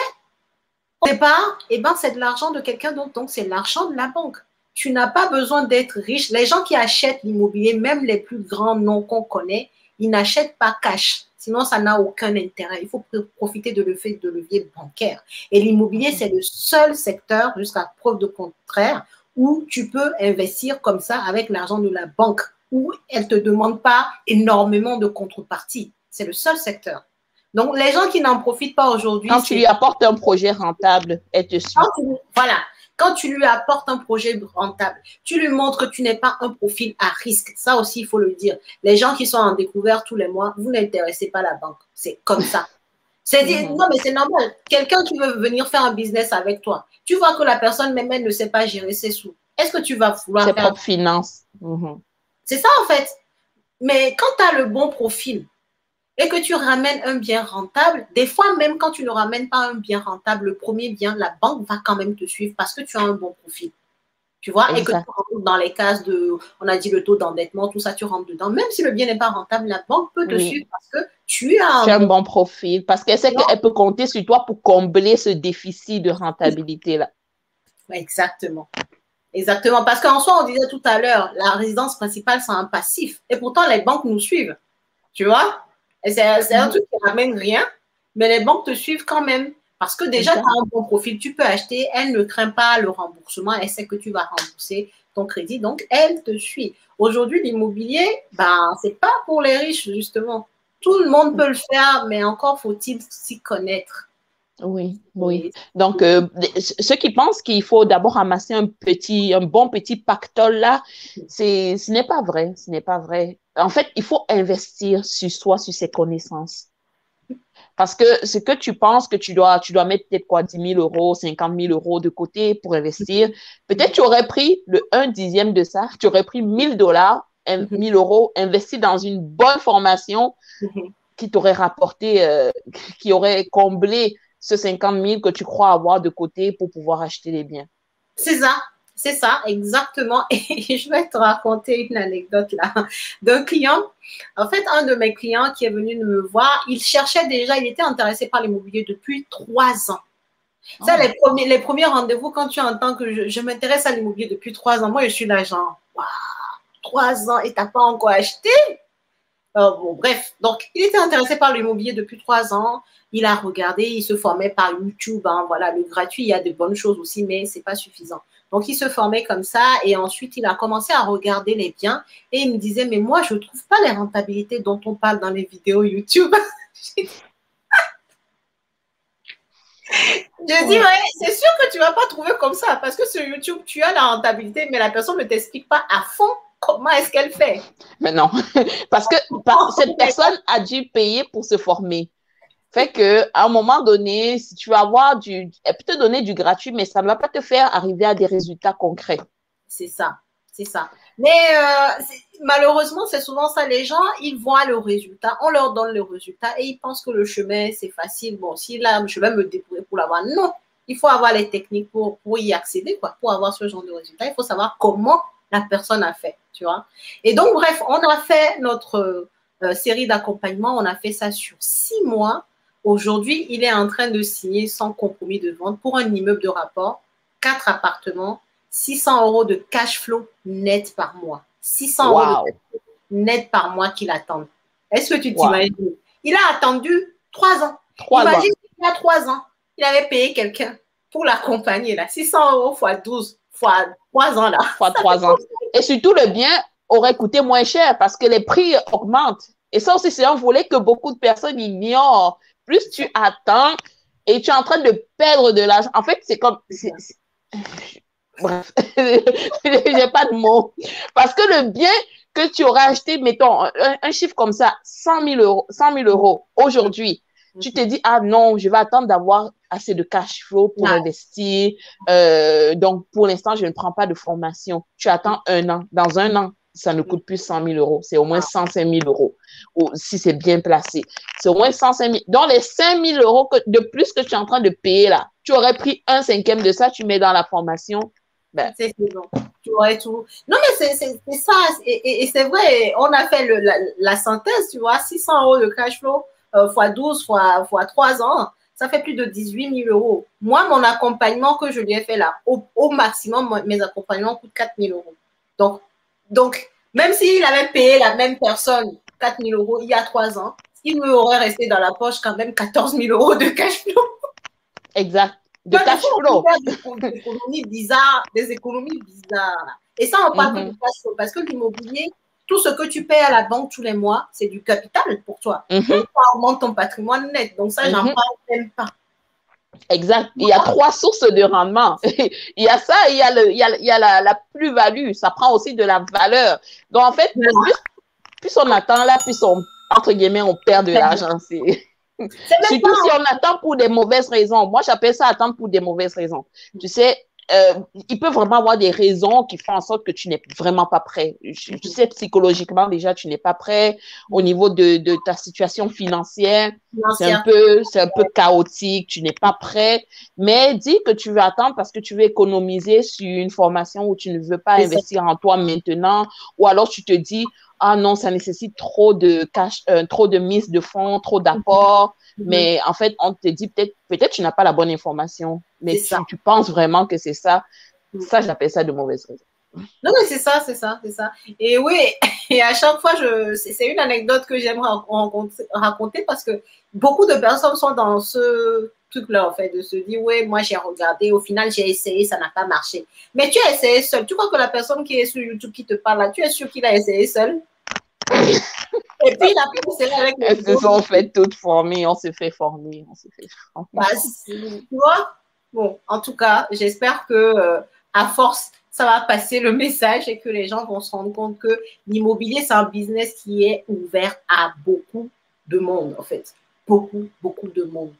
au départ, eh ben, c'est de l'argent de quelqu'un d'autre. Donc, c'est l'argent de la banque. Tu n'as pas besoin d'être riche. Les gens qui achètent l'immobilier, même les plus grands noms qu'on connaît, ils n'achètent pas cash. Sinon, ça n'a aucun intérêt. Il faut profiter de l'effet de levier bancaire. Et l'immobilier, c'est le seul secteur, jusqu'à preuve de contraire, où tu peux investir comme ça avec l'argent de la banque. où elle ne te demande pas énormément de contrepartie. C'est le seul secteur. Donc, les gens qui n'en profitent pas aujourd'hui, quand tu lui apportes un projet rentable, elle te suit. Voilà. Quand tu lui apportes un projet rentable, tu lui montres que tu n'es pas un profil à risque. Ça aussi, il faut le dire. Les gens qui sont en découvert tous les mois, vous n'intéressez pas la banque. C'est comme ça. Non, mais c'est normal. Quelqu'un qui veut venir faire un business avec toi, tu vois que la personne même elle ne sait pas gérer ses sous. Est-ce que tu vas vouloir ses propres finances? C'est ça, en fait. Mais quand tu as le bon profil, et que tu ramènes un bien rentable, des fois, même quand tu ne ramènes pas un bien rentable, le premier bien, la banque va quand même te suivre parce que tu as un bon profil. Tu vois, exact. Et que tu rentres dans les cases de, on a dit le taux d'endettement, tout ça, tu rentres dedans. Même si le bien n'est pas rentable, la banque peut te suivre parce que tu as un bon profil, parce qu'elle sait qu'elle peut compter sur toi pour combler ce déficit de rentabilité-là. Exactement. Exactement. Parce qu'en soi, on disait tout à l'heure, la résidence principale, c'est un passif. Et pourtant, les banques nous suivent. Tu vois? C'est un truc qui ne ramène rien, mais les banques te suivent quand même. Parce que déjà, tu as un bon profil, tu peux acheter, elle ne craint pas le remboursement, elle sait que tu vas rembourser ton crédit, donc elle te suit. Aujourd'hui, l'immobilier, ce n'est pas pour les riches, justement. Tout le monde peut le faire, mais encore faut-il s'y connaître. Oui, oui. Donc, ceux qui pensent qu'il faut d'abord ramasser un bon petit pactole là, ce n'est pas vrai. Ce n'est pas vrai. En fait, il faut investir sur soi, sur ses connaissances. Parce que ce que tu penses que tu dois mettre peut-être quoi, 10 000 euros, 50 000 euros de côté pour investir, peut-être tu aurais pris le 1/10 de ça, tu aurais pris 1 000 dollars, 1 000 euros, investi dans une bonne formation qui t'aurait rapporté, qui aurait comblé ce 50 000 que tu crois avoir de côté pour pouvoir acheter les biens. C'est ça, exactement. Et je vais te raconter une anecdote là d'un client. En fait, un de mes clients qui est venu me voir, il cherchait déjà, il était intéressé par l'immobilier depuis 3 ans. Ça, les premiers rendez-vous, quand tu entends que je m'intéresse à l'immobilier depuis 3 ans, moi, je suis là, genre, waouh, 3 ans et tu n'as pas encore acheté? Bon, bref, donc il était intéressé par l'immobilier depuis 3 ans. Il a regardé, il se formait par YouTube. Hein, voilà, le gratuit, il y a de bonnes choses aussi, mais ce n'est pas suffisant. Donc, il se formait comme ça et ensuite, il a commencé à regarder les biens et il me disait, mais moi, je ne trouve pas les rentabilités dont on parle dans les vidéos YouTube. Je dis, ouais, c'est sûr que tu ne vas pas trouver comme ça parce que sur YouTube, tu as la rentabilité, mais la personne ne t'explique pas à fond comment est-ce qu'elle fait. Mais non, parce que cette personne a dû payer pour se former. Fait qu'à un moment donné, si tu vas avoir elle peut te donner du gratuit, mais ça ne va pas te faire arriver à des résultats concrets. C'est ça, c'est ça. Mais malheureusement, c'est souvent ça. Les gens, ils voient le résultat, on leur donne le résultat et ils pensent que le chemin, c'est facile. Bon, si là, je vais me débrouiller pour l'avoir. Non, il faut avoir les techniques pour y accéder, quoi, pour avoir ce genre de résultat. Il faut savoir comment la personne a fait, tu vois. Et donc, bref, on a fait notre série d'accompagnement. On a fait ça sur 6 mois. Aujourd'hui, il est en train de signer sans compromis de vente pour un immeuble de rapport, 4 appartements, 600 euros de cash flow net par mois. 600 euros de cash flow net par mois qu'il attend. Est-ce que tu t'imagines? Il a attendu 3 ans. Imagine qu'il y a 3 ans, il avait payé quelqu'un pour l'accompagner. 600 euros fois 12, fois 3 ans. Là. Fois 3 ans. Et surtout, le bien aurait coûté moins cher parce que les prix augmentent. Et ça aussi, c'est un volet que beaucoup de personnes ignorent. Plus tu attends et tu es en train de perdre de l'argent. En fait, c'est comme... Bref, j'ai pas de mots. Parce que le bien que tu aurais acheté, mettons, un chiffre comme ça, 100 000 euros aujourd'hui, tu te dis, ah non, je vais attendre d'avoir assez de cash flow pour investir. Donc, pour l'instant, je ne prends pas de formation. Tu attends 1 an. Dans 1 an, ça ne coûte plus 100 000 euros. C'est au moins 105 000 euros. Ou si c'est bien placé. C'est au moins 105 000. Dans les 5 000 euros de plus que tu es en train de payer là, tu aurais pris 1/5 de ça, tu mets dans la formation. C'est bon. Tu aurais tout. Non, mais c'est ça. Et c'est vrai, on a fait la synthèse, tu vois, 600 euros de cash flow fois 12, fois 3 ans, ça fait plus de 18 000 euros. Moi, mon accompagnement que je lui ai fait là, au maximum, mes accompagnements coûtent 4 000 euros. Donc, même s'il avait payé la même personne 4 000 euros il y a 3 ans, il me aurait resté dans la poche quand même 14 000 euros de cash flow. Exact. De cash flow. Des économies bizarres. Et ça, on parle de cash flow parce que l'immobilier, tout ce que tu payes à la banque tous les mois, c'est du capital pour toi. Ça augmente ton patrimoine net. Donc ça, j'en parle même pas. Exact. Il y a 3 sources de rendement. Il y a ça, il y a la plus-value. Ça prend aussi de la valeur. Donc, en fait, plus on attend là, plus on, entre guillemets, on perd de l'argent. Surtout si on attend pour des mauvaises raisons. Moi, j'appelle ça attendre pour des mauvaises raisons. Tu sais, il peut vraiment avoir des raisons qui font en sorte que tu n'es vraiment pas prêt. Tu sais, psychologiquement, déjà, tu n'es pas prêt. Au niveau de ta situation financière, c'est un peu chaotique. Tu n'es pas prêt. Mais dis que tu veux attendre parce que tu veux économiser sur une formation où tu ne veux pas investir en toi maintenant. Ou alors, tu te dis, ah non, ça nécessite trop de cash, trop de mise de fonds, trop d'apports. Mais en fait, on te dit peut-être tu n'as pas la bonne information, mais tu penses vraiment que c'est ça. Ça, j'appelle ça de mauvaise raison. Non, mais c'est ça. Et oui, et à chaque fois, c'est une anecdote que j'aimerais raconter parce que beaucoup de personnes sont dans ce truc-là, en fait, de se dire, ouais, moi, j'ai regardé, au final, j'ai essayé, ça n'a pas marché. Mais tu as essayé seul. Tu crois que la personne qui est sur YouTube qui te parle là, tu es sûr qu'il a essayé seul? Et puis, il a poussé avec les Elles se sont fait toutes former, on se fait former. Bah, tu vois? Bon, en tout cas, j'espère que à force, ça va passer le message et que les gens vont se rendre compte que l'immobilier, c'est un business qui est ouvert à beaucoup de monde, en fait. Beaucoup de monde.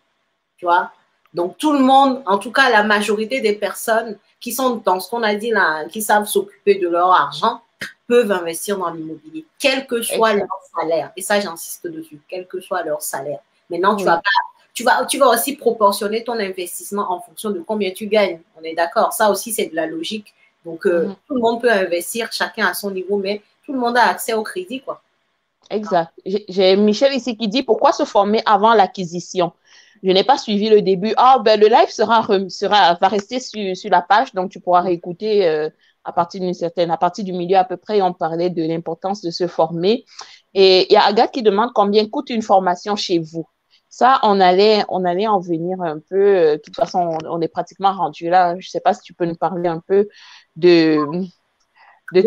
Tu vois? Donc, tout le monde, en tout cas, la majorité des personnes qui sont dans ce qu'on a dit là, qui savent s'occuper de leur argent, peuvent investir dans l'immobilier, quel que soit leur salaire. Et ça, j'insiste dessus, quel que soit leur salaire. Maintenant, tu vas aussi proportionner ton investissement en fonction de combien tu gagnes. On est d'accord. Ça aussi, c'est de la logique. Donc, tout le monde peut investir, chacun à son niveau, mais tout le monde a accès au crédit, quoi. Exact. J'ai Michel ici qui dit pourquoi se former avant l'acquisition. Je n'ai pas suivi le début. Ah, ben le live va rester sur la page, donc tu pourras réécouter à partir à partir du milieu à peu près, on parlait de l'importance de se former. Et il y a Agathe qui demande combien coûte une formation chez vous. Ça, on allait en venir un peu. De toute façon, on est pratiquement rendu là. Je ne sais pas si tu peux nous parler un peu de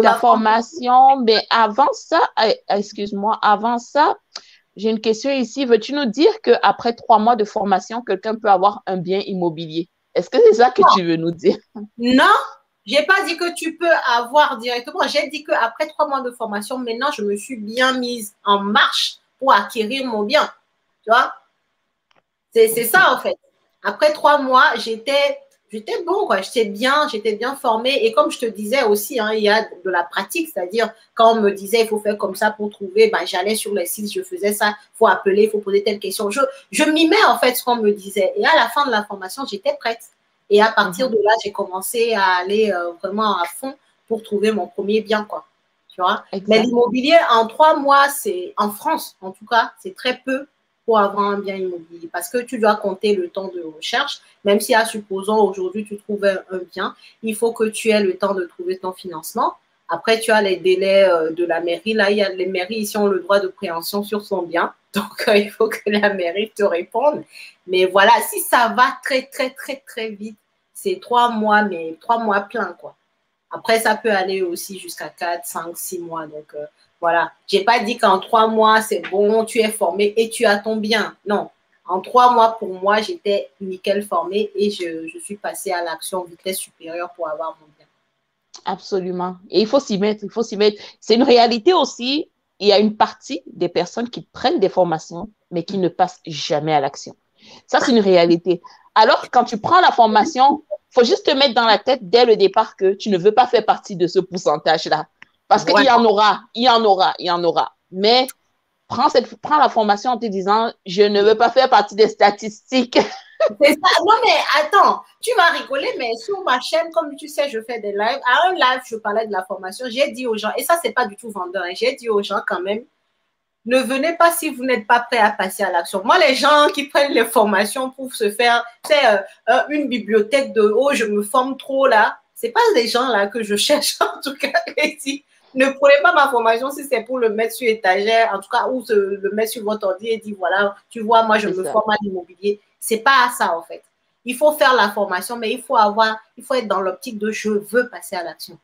ta formation. Mais avant ça, excuse-moi, avant ça, j'ai une question ici. Veux-tu nous dire qu'après 3 mois de formation, quelqu'un peut avoir un bien immobilier? Est-ce que c'est ça que tu veux nous dire? Non, je n'ai pas dit que tu peux avoir directement. J'ai dit qu'après 3 mois de formation, maintenant, je me suis bien mise en marche pour acquérir mon bien. Tu vois? C'est ça, en fait. Après 3 mois, j'étais bon, quoi. J'étais bien formée. Et comme je te disais aussi, hein, il y a de la pratique, c'est-à-dire quand on me disait il faut faire comme ça pour trouver, ben, j'allais sur les sites, je faisais ça, il faut appeler, il faut poser telle question. Je mimais en fait ce qu'on me disait. Et à la fin de la formation, j'étais prête. Et à partir de là, j'ai commencé à aller vraiment à fond pour trouver mon premier bien, quoi. Tu vois? Mais l'immobilier, en 3 mois, c'est en France, en tout cas, c'est très peu pour avoir un bien immobilier parce que tu dois compter le temps de recherche. Même si, à supposons, aujourd'hui, tu trouves un bien, il faut que tu aies le temps de trouver ton financement. Après, tu as les délais de la mairie. Là, les mairies ici ont le droit de préemption sur son bien. Donc, il faut que la mairie te réponde. Mais voilà, si ça va très, très, très, très vite, c'est 3 mois, mais 3 mois pleins, quoi. Après, ça peut aller aussi jusqu'à 4, 5, 6 mois. Donc, voilà. Je n'ai pas dit qu'en 3 mois, c'est bon, tu es formé et tu as ton bien. Non. En 3 mois, pour moi, j'étais nickel formée et je suis passée à l'action vitesse supérieure pour avoir mon bien. Absolument. Et il faut s'y mettre, il faut s'y mettre. C'est une réalité aussi. Il y a une partie des personnes qui prennent des formations, mais qui ne passent jamais à l'action. Ça, c'est une réalité. Alors, quand tu prends la formation, il faut juste te mettre dans la tête dès le départ que tu ne veux pas faire partie de ce pourcentage-là. Parce qu'il y en aura, il y en aura, il y en aura. Mais prends la formation en te disant, je ne veux pas faire partie des statistiques. C'est ça. Non, mais attends, tu vas rigoler, mais sur ma chaîne, comme tu sais, je fais des lives. À un live, je parlais de la formation. J'ai dit aux gens, et ça, c'est pas du tout vendeur, hein, j'ai dit aux gens quand même, ne venez pas si vous n'êtes pas prêt à passer à l'action. Moi, les gens qui prennent les formations pour se faire, une bibliothèque de oh, je me forme trop là, c'est pas des gens là que je cherche en tout cas. Ne prenez pas ma formation si c'est pour le mettre sur étagère, en tout cas, ou le mettre sur votre ordi et dire voilà, tu vois, moi je me forme à l'immobilier. C'est pas ça en fait. Il faut faire la formation, mais il faut être dans l'optique de je veux passer à l'action.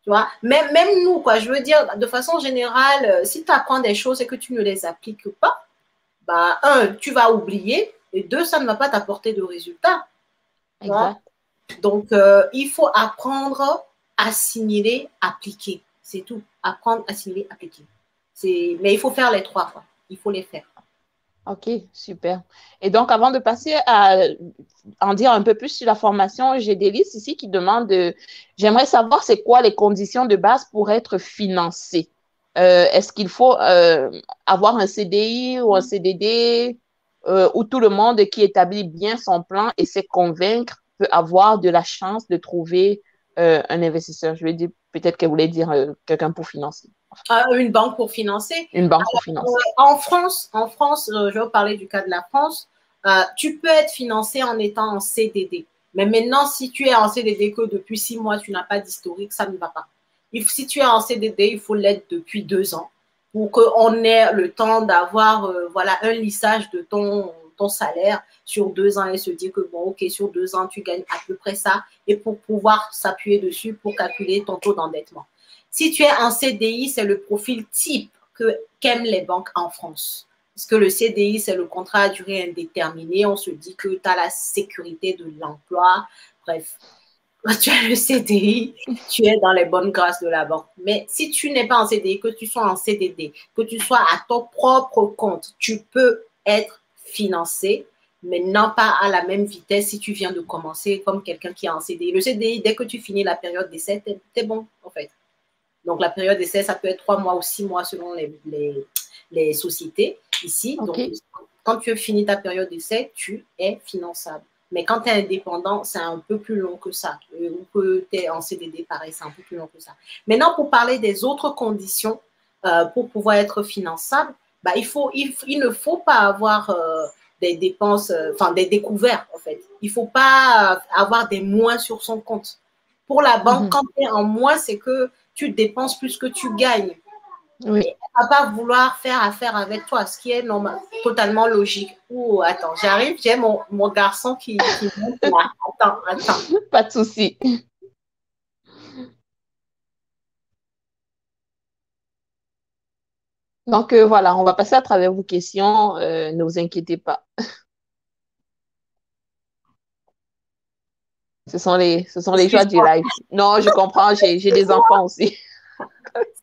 Tu vois, même nous, quoi, je veux dire, de façon générale, si tu apprends des choses et que tu ne les appliques pas, bah, un, tu vas oublier, et deux, ça ne va pas t'apporter de résultats. Tu vois? Exact. Donc, il faut apprendre, assimiler, appliquer. C'est tout. Apprendre, assimiler, appliquer. Mais il faut faire les trois, quoi. Il faut les faire. OK, super. Et donc, avant de passer à en dire un peu plus sur la formation, j'ai des listes ici qui demandent j'aimerais savoir c'est quoi les conditions de base pour être financé. Est-ce qu'il faut avoir un CDI ou un CDD où tout le monde qui établit bien son plan et sait convaincre peut avoir de la chance de trouver un investisseur? Je vais dire, peut-être qu'elle voulait dire quelqu'un pour financer. Une banque pour financer. Une banque pour financer. En France, je vais vous parler du cas de la France. Tu peux être financé en étant en CDD. Mais maintenant, si tu es en CDD que depuis 6 mois, tu n'as pas d'historique, ça ne va pas. Si tu es en CDD, il faut l'être depuis 2 ans pour qu'on ait le temps d'avoir voilà, un lissage de ton salaire sur 2 ans et se dire que, bon, OK, sur 2 ans, tu gagnes à peu près ça et pour pouvoir s'appuyer dessus pour calculer ton taux d'endettement. Si tu es en CDI, c'est le profil type qu'aiment les banques en France. Parce que le CDI, c'est le contrat à durée indéterminée. On se dit que tu as la sécurité de l'emploi. Bref, quand tu as le CDI, tu es dans les bonnes grâces de la banque. Mais si tu n'es pas en CDI, que tu sois en CDD, que tu sois à ton propre compte, tu peux être financé, mais non pas à la même vitesse si tu viens de commencer comme quelqu'un qui est en CDI. Le CDI, dès que tu finis la période d'essai, t'es bon, en fait. Donc, la période d'essai, ça peut être 3 mois ou 6 mois selon les sociétés ici. OK. Donc, quand tu finis ta période d'essai, tu es finançable. Mais quand tu es indépendant, c'est un peu plus long que ça. Ou que tu es en CDD, pareil, c'est un peu plus long que ça. Maintenant, pour parler des autres conditions pour pouvoir être finançable, bah, il ne faut pas avoir des dépenses, des découverts, en fait. Il ne faut pas avoir des moins sur son compte. Pour la banque, quand tu es en moins, c'est que tu dépenses plus que tu gagnes. Oui. Et elle ne va pas vouloir faire affaire avec toi, ce qui est normal, totalement logique. Oh, attends, j'arrive, j'ai mon garçon qui monte là. Attends. Pas de souci. Donc, voilà, on va passer à travers vos questions. Ne vous inquiétez pas. Ce sont les joies du live. Non, je comprends, j'ai des enfants aussi.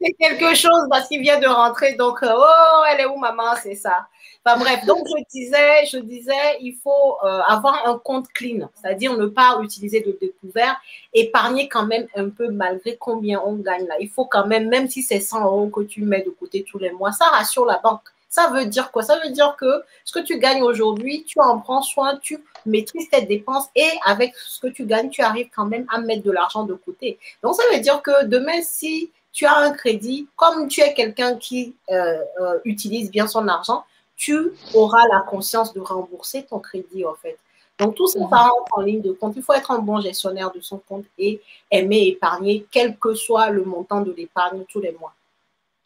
C'est quelque chose parce qu'il vient de rentrer, donc oh, elle est où maman, c'est ça. Enfin bref, donc je disais, il faut avoir un compte clean, c'est-à-dire ne pas utiliser de découvert, épargner quand même un peu malgré combien on gagne là. Il faut quand même si c'est 100 euros que tu mets de côté tous les mois, ça rassure la banque. Ça veut dire quoi? Ça veut dire que ce que tu gagnes aujourd'hui, tu en prends soin, tu maîtrises tes dépenses et avec ce que tu gagnes, tu arrives quand même à mettre de l'argent de côté. Donc ça veut dire que demain, si tu as un crédit, comme tu es quelqu'un qui utilise bien son argent, tu auras la conscience de rembourser ton crédit, en fait. Donc, tout ça, ça rentre en ligne de compte. Il faut être un bon gestionnaire de son compte et aimer épargner, quel que soit le montant de l'épargne tous les mois.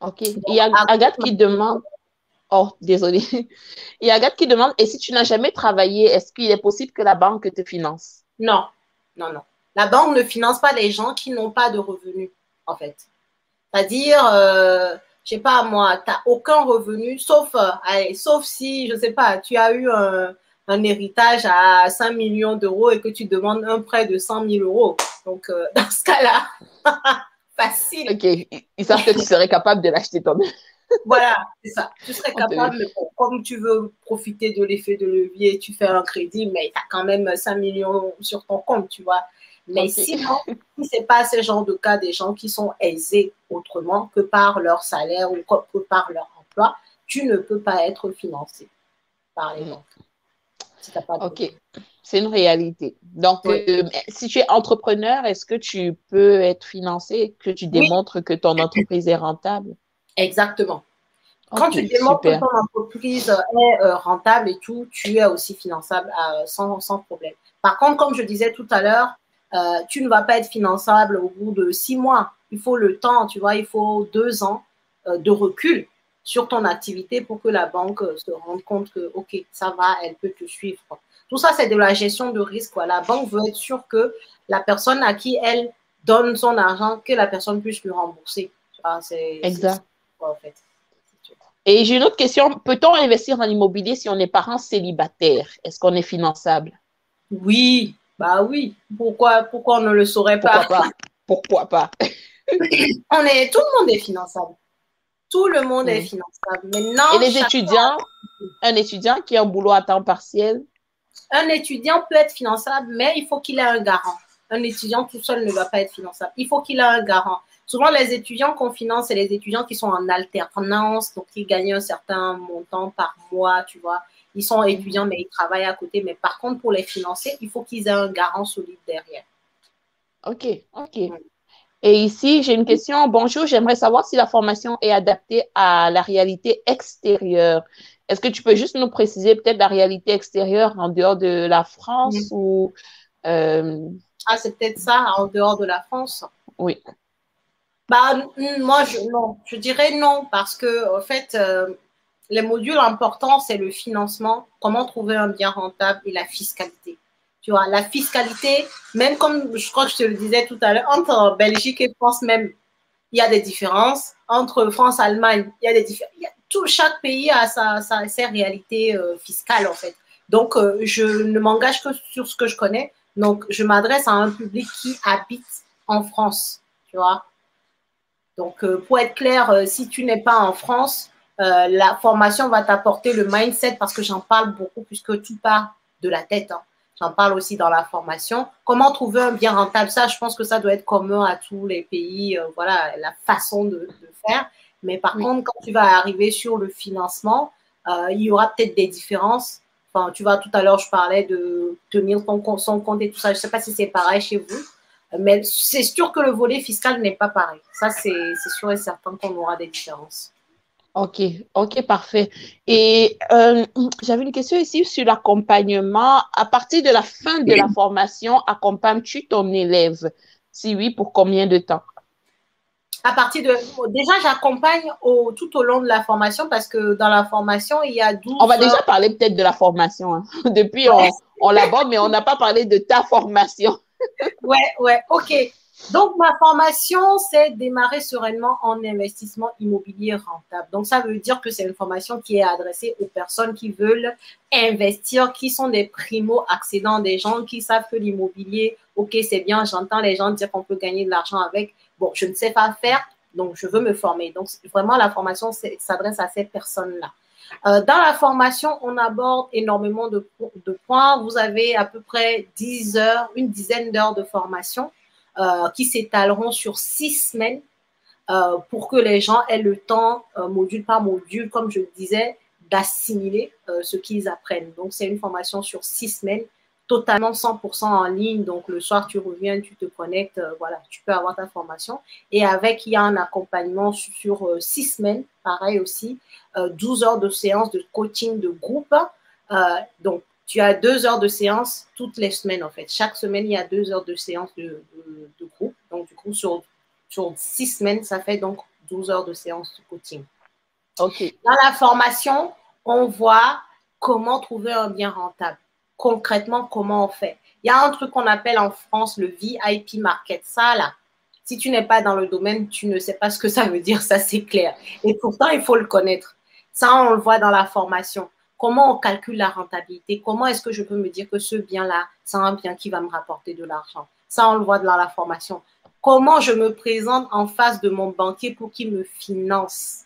OK. Il y a Agathe qui demande. Oh, désolée. Il y a Agathe qui demande, et si tu n'as jamais travaillé, est-ce qu'il est possible que la banque te finance? Non, non, non. La banque ne finance pas les gens qui n'ont pas de revenus, en fait. C'est-à-dire, je sais pas moi, tu n'as aucun revenu, sauf si, je sais pas, tu as eu un héritage à 5 millions d'euros et que tu demandes un prêt de 100 000 euros. Donc, dans ce cas-là, facile. OK. Ils savent que tu serais capable de l'acheter toi-même. Voilà, c'est ça. Tu serais capable, mais bon, comme tu veux profiter de l'effet de levier, tu fais un crédit, mais tu as quand même 5 millions sur ton compte, tu vois. Mais sinon, si ce n'est pas ce genre de cas, des gens qui sont aisés autrement que par leur salaire ou que par leur emploi, tu ne peux pas être financé par les banques. Si OK. C'est une réalité. Donc, si tu es entrepreneur, est-ce que tu peux être financé, que tu démontres que ton entreprise est rentable? Exactement. Quand tu démontres que ton entreprise est rentable et tout, tu es aussi finançable sans problème. Par contre, comme je disais tout à l'heure, tu ne vas pas être finançable au bout de 6 mois. Il faut le temps, tu vois, il faut 2 ans de recul sur ton activité pour que la banque se rende compte que, OK, ça va, elle peut te suivre. Tout ça, c'est de la gestion de risque. La banque veut être sûre que la personne à qui elle donne son argent, que la personne puisse lui rembourser. C'est Exact. quoi, en fait. Et j'ai une autre question. Peut-on investir dans l'immobilier si on est parent célibataire? Est-ce qu'on est finançable? Oui, bah oui. Pourquoi on ne le saurait Pourquoi pas? pas? Pourquoi pas? Tout le monde est finançable. Tout le monde est Hmm. finançable. Et Maintenant, les étudiants, un étudiant qui a un boulot à temps partiel? un étudiant peut être finançable, mais il faut qu'il ait un garant. Un étudiant tout seul ne va pas être finançable. Il faut qu'il ait un garant. Souvent, les étudiants qu'on finance, c'est les étudiants qui sont en alternance, donc qui gagnent un certain montant par mois, tu vois. Ils sont étudiants, mais ils travaillent à côté. Mais par contre, pour les financer, il faut qu'ils aient un garant solide derrière. OK, OK. Et ici, j'ai une question. Bonjour, j'aimerais savoir si la formation est adaptée à la réalité extérieure. Est-ce que tu peux juste nous préciser peut-être la réalité extérieure en dehors de la France ou... Ah, c'est peut-être ça, en dehors de la France. Oui. Bah, moi, non. Je dirais non, parce que, en fait, les modules importants, c'est le financement, comment trouver un bien rentable et la fiscalité. Tu vois, la fiscalité, même comme je crois que je te le disais tout à l'heure, entre Belgique et France même, il y a des différences. Entre France et Allemagne, il y a des différences. Chaque pays a ses réalités fiscales, en fait. Donc, je ne m'engage que sur ce que je connais. Donc, je m'adresse à un public qui habite en France, tu vois. Donc, pour être clair, si tu n'es pas en France, la formation va t'apporter le mindset parce que j'en parle beaucoup puisque tout part de la tête. Hein. J'en parle aussi dans la formation. Comment trouver un bien rentable? Ça, je pense que ça doit être commun à tous les pays. Voilà, la façon de faire. Mais par contre, quand tu vas arriver sur le financement, il y aura peut-être des différences. Enfin, tu vois, tout à l'heure, je parlais de tenir son compte et tout ça. Je ne sais pas si c'est pareil chez vous. Mais c'est sûr que le volet fiscal n'est pas pareil. Ça, c'est sûr et certain qu'on aura des différences. OK, OK, parfait. Et j'avais une question ici sur l'accompagnement. À partir de la fin de la formation, accompagnes-tu ton élève? Si oui, pour combien de temps? À partir de. Déjà, j'accompagne tout au long de la formation parce que dans la formation, il y a On va 12 déjà heures. parler peut-être de la formation. Hein. Depuis, Ouais, on l'aborde, mais on n'a pas parlé de ta formation. ouais, ok. Donc, ma formation, c'est démarrer sereinement en investissement immobilier rentable. Donc, ça veut dire que c'est une formation qui est adressée aux personnes qui veulent investir, qui sont des primo-accédants, des gens qui savent que l'immobilier, ok, c'est bien, j'entends les gens dire qu'on peut gagner de l'argent avec. Bon, je ne sais pas faire, donc je veux me former. Donc, vraiment, la formation s'adresse à ces personnes-là. Dans la formation, on aborde énormément de points. Vous avez à peu près 10 heures, une dizaine d'heures de formation qui s'étaleront sur 6 semaines pour que les gens aient le temps, module par module, comme je le disais, d'assimiler ce qu'ils apprennent. Donc, c'est une formation sur 6 semaines, totalement 100% en ligne. Donc, le soir, tu reviens, tu te connectes, voilà, tu peux avoir ta formation. Et avec, il y a un accompagnement sur 6 semaines, pareil aussi, 12 heures de séance de coaching de groupe. Donc, tu as 2 heures de séance toutes les semaines, en fait. Chaque semaine, il y a 2 heures de séance de groupe. Donc, du coup, sur 6 semaines, ça fait donc 12 heures de séance de coaching. OK. Dans la formation, on voit comment trouver un bien rentable. Concrètement, comment on fait. Il y a un truc qu'on appelle en France le VIP market. Ça, là, si tu n'es pas dans le domaine, tu ne sais pas ce que ça veut dire, ça c'est clair. Et pourtant, il faut le connaître. Ça, on le voit dans la formation. Comment on calcule la rentabilité? Comment est-ce que je peux me dire que ce bien-là, c'est un bien qui va me rapporter de l'argent? Ça, on le voit dans la formation. Comment je me présente en face de mon banquier pour qu'il me finance?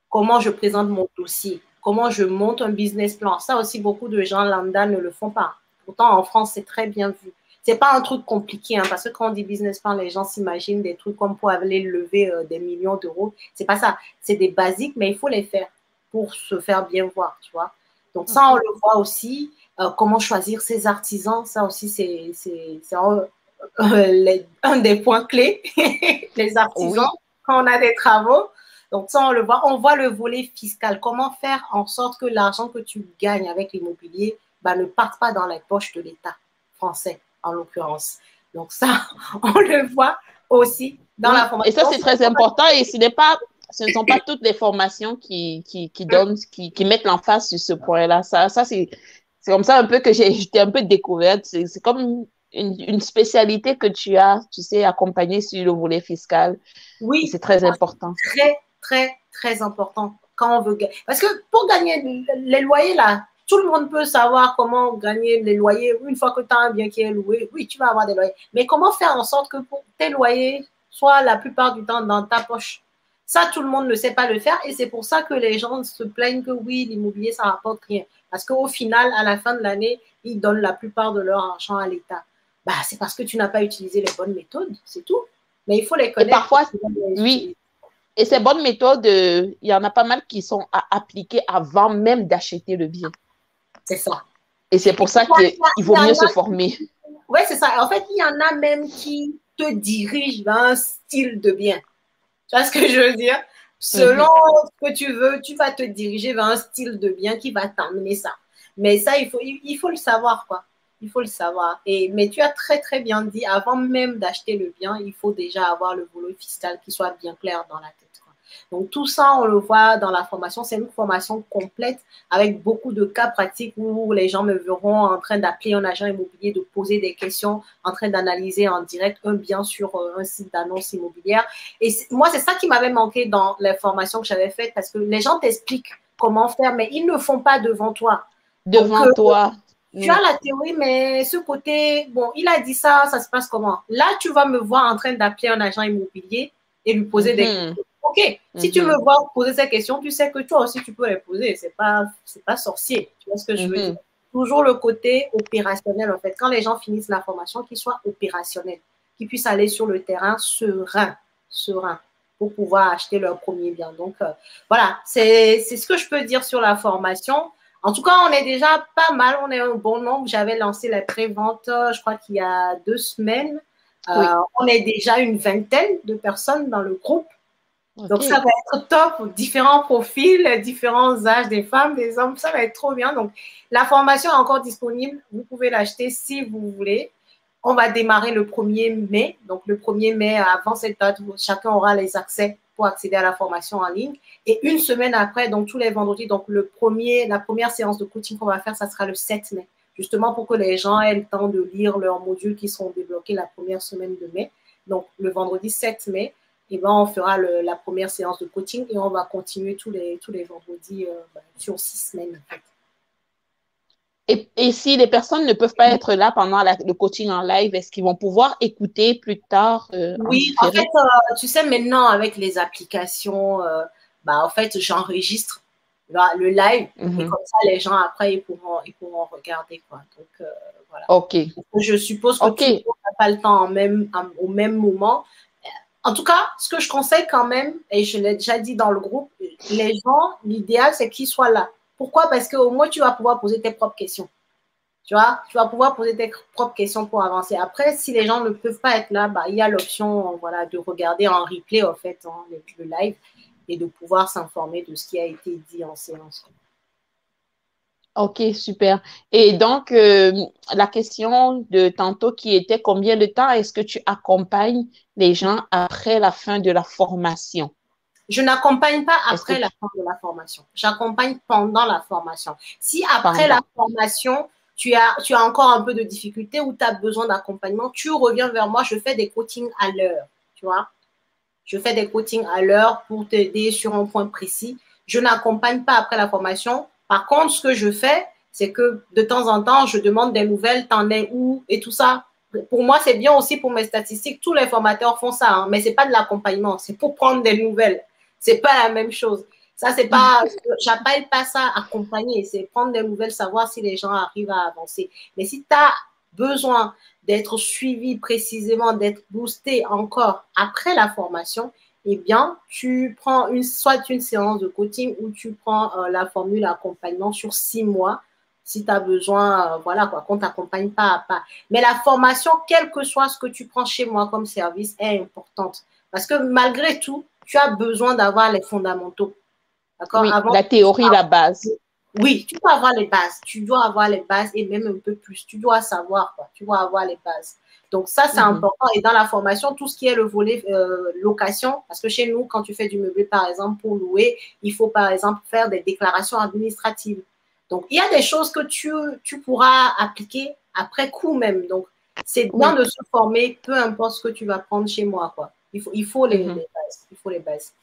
Comment je présente mon dossier? Comment je monte un business plan? Ça aussi, beaucoup de gens lambda ne le font pas. Pourtant, en France, c'est très bien vu. C'est pas un truc compliqué, hein, parce que quand on dit business plan, les gens s'imaginent des trucs comme pour aller lever des millions d'euros. C'est pas ça. C'est des basiques, mais il faut les faire pour se faire bien voir, tu vois. Donc ça, on le voit aussi. Comment choisir ses artisans? Ça aussi, c'est un des points clés. Les artisans, Oui. quand on a des travaux. Donc ça, on le voit. On voit le volet fiscal. Comment faire en sorte que l'argent que tu gagnes avec l'immobilier ne parte pas dans les poches de l'État français, en l'occurrence. Donc ça, on le voit aussi dans la Oui. Et ça, formation. c'est très important. Et ce ne sont pas toutes les formations qui donnent, qui mettent l'emphase sur ce point-là. Ça c'est comme ça un peu que j'étais un peu découverte. C'est comme une spécialité que tu as, tu sais, accompagner sur le volet fiscal. Et Oui, c'est très important. très, très, très important quand on veut gagner. Parce que pour gagner les loyers, là, tout le monde peut savoir comment gagner les loyers. Une fois que tu as un bien qui est loué, oui, tu vas avoir des loyers. Mais comment faire en sorte que pour tes loyers soient la plupart du temps dans ta poche? Ça, tout le monde ne sait pas le faire et c'est pour ça que les gens se plaignent que oui, l'immobilier, ça rapporte rien. Parce qu'au final, à la fin de l'année, ils donnent la plupart de leur argent à l'État. Bah, c'est parce que tu n'as pas utilisé les bonnes méthodes, c'est tout. Mais il faut les Et connaître pour parfois, pouvoir les oui, utiliser. et ces bonnes méthodes, il y en a pas mal qui sont à appliquer avant même d'acheter le bien. C'est ça. Et c'est pour ça qu'il Il vaut y en mieux se a, former. ouais, c'est ça. En fait, il y en a même qui te dirigent vers un style de bien. Tu vois ce que je veux dire? Selon Mhm. ce que tu veux, tu vas te diriger vers un style de bien qui va t'amener ça. Mais ça, il faut le savoir, quoi. Il faut le savoir. Mais tu as très, très bien dit, avant même d'acheter le bien, il faut déjà avoir le volet fiscal qui soit bien clair dans la tête, quoi. Donc, tout ça, on le voit dans la formation. C'est une formation complète avec beaucoup de cas pratiques où les gens me verront en train d'appeler un agent immobilier, de poser des questions, en train d'analyser en direct un bien sur un site d'annonce immobilière. Et moi, c'est ça qui m'avait manqué dans les formations que j'avais faites parce que les gens t'expliquent comment faire, mais ils ne le font pas devant toi. Donc, Devant toi. tu as Oui. la théorie, mais ce côté, bon, il a dit ça, ça se passe comment? Là, tu vas me voir en train d'appeler un agent immobilier et lui poser des Mhm. questions. OK, si tu me Mhm. vois poser ces questions, tu sais que toi aussi, tu peux les poser. C'est pas sorcier. Tu vois ce que je veux dire? Mhm. Toujours le côté opérationnel, en fait. Quand les gens finissent la formation, qu'ils soient opérationnels, qu'ils puissent aller sur le terrain serein, pour pouvoir acheter leur premier bien. Donc, voilà, c'est ce que je peux dire sur la formation. En tout cas, on est déjà pas mal, on est un bon nombre. J'avais lancé la pré-vente, je crois qu'il y a 2 semaines. Oui. On est déjà une vingtaine de personnes dans le groupe. Donc, ça OK. va être top. Différents profils, différents âges des femmes, des hommes. Ça va être trop bien. Donc, la formation est encore disponible. Vous pouvez l'acheter si vous voulez. On va démarrer le 1er mai. Donc, le 1er mai, avant cette date, chacun aura les accès pour accéder à la formation en ligne. Et une semaine après, donc tous les vendredis, donc la première séance de coaching qu'on va faire, ça sera le 7 mai. Justement pour que les gens aient le temps de lire leurs modules qui seront débloqués la première semaine de mai. Donc, le vendredi 7 mai, et ben, on fera la première séance de coaching et on va continuer tous les vendredis sur 6 semaines. En fait. Et si les personnes ne peuvent pas être là pendant le coaching en live, est-ce qu'ils vont pouvoir écouter plus tard en Oui, en fait, différé? tu sais, maintenant, avec les applications, en fait, j'enregistre le live et Mhm. comme ça, les gens, après, ils pourront regarder, quoi. Donc, voilà. OK. Je suppose que tout le OK. monde n'a pas le temps au même moment. En tout cas, ce que je conseille quand même, et je l'ai déjà dit dans le groupe, les gens, l'idéal, c'est qu'ils soient là. Pourquoi? Parce qu'au moins, tu vas pouvoir poser tes propres questions. Tu vois, tu vas pouvoir poser tes propres questions pour avancer. Après, si les gens ne peuvent pas être là, il y a l'option voilà, de regarder en replay, en fait, le live et de pouvoir s'informer de ce qui a été dit en séance. OK, super. Et donc, la question de tantôt qui était combien de temps est-ce que tu accompagnes les gens après la fin de la formation? Je n'accompagne pas Est-ce que après la fin de la formation. J'accompagne pendant la formation. Si après la pendant? formation, tu as encore un peu de difficulté ou tu as besoin d'accompagnement, tu reviens vers moi. Je fais des coachings à l'heure. Tu vois, je fais des coachings à l'heure pour t'aider sur un point précis. Je n'accompagne pas après la formation. Par contre, ce que je fais, c'est que de temps en temps, je demande des nouvelles, t'en es où et tout ça. Pour moi, c'est bien aussi pour mes statistiques. Tous les formateurs font ça, hein, mais ce n'est pas de l'accompagnement, c'est pour prendre des nouvelles. Ce n'est pas la même chose. Ça, c'est pas, j'appelle pas ça accompagner, c'est prendre des nouvelles, savoir si les gens arrivent à avancer. Mais si tu as besoin d'être suivi précisément, d'être boosté encore après la formation, eh bien, tu prends soit une séance de coaching ou tu prends la formule accompagnement sur 6 mois si tu as besoin, voilà quoi, qu'on t'accompagne pas à pas. Mais la formation, quel que soit ce que tu prends chez moi comme service, est importante. Parce que malgré tout, tu as besoin d'avoir les fondamentaux. D'accord? Oui, Avant la théorie, la base. oui, tu dois avoir les bases. Tu dois avoir les bases et même un peu plus. Tu dois savoir, quoi. Tu dois avoir les bases. Donc, ça, c'est Mhm. important. Et dans la formation, tout ce qui est le volet location, parce que chez nous, quand tu fais du meublé, par exemple, pour louer, il faut, par exemple, faire des déclarations administratives. Donc, il y a des choses que tu pourras appliquer après coup même. Donc, c'est bien Oui. de se former, peu importe ce que tu vas prendre chez moi, quoi. Il faut les bases. Il faut les bases.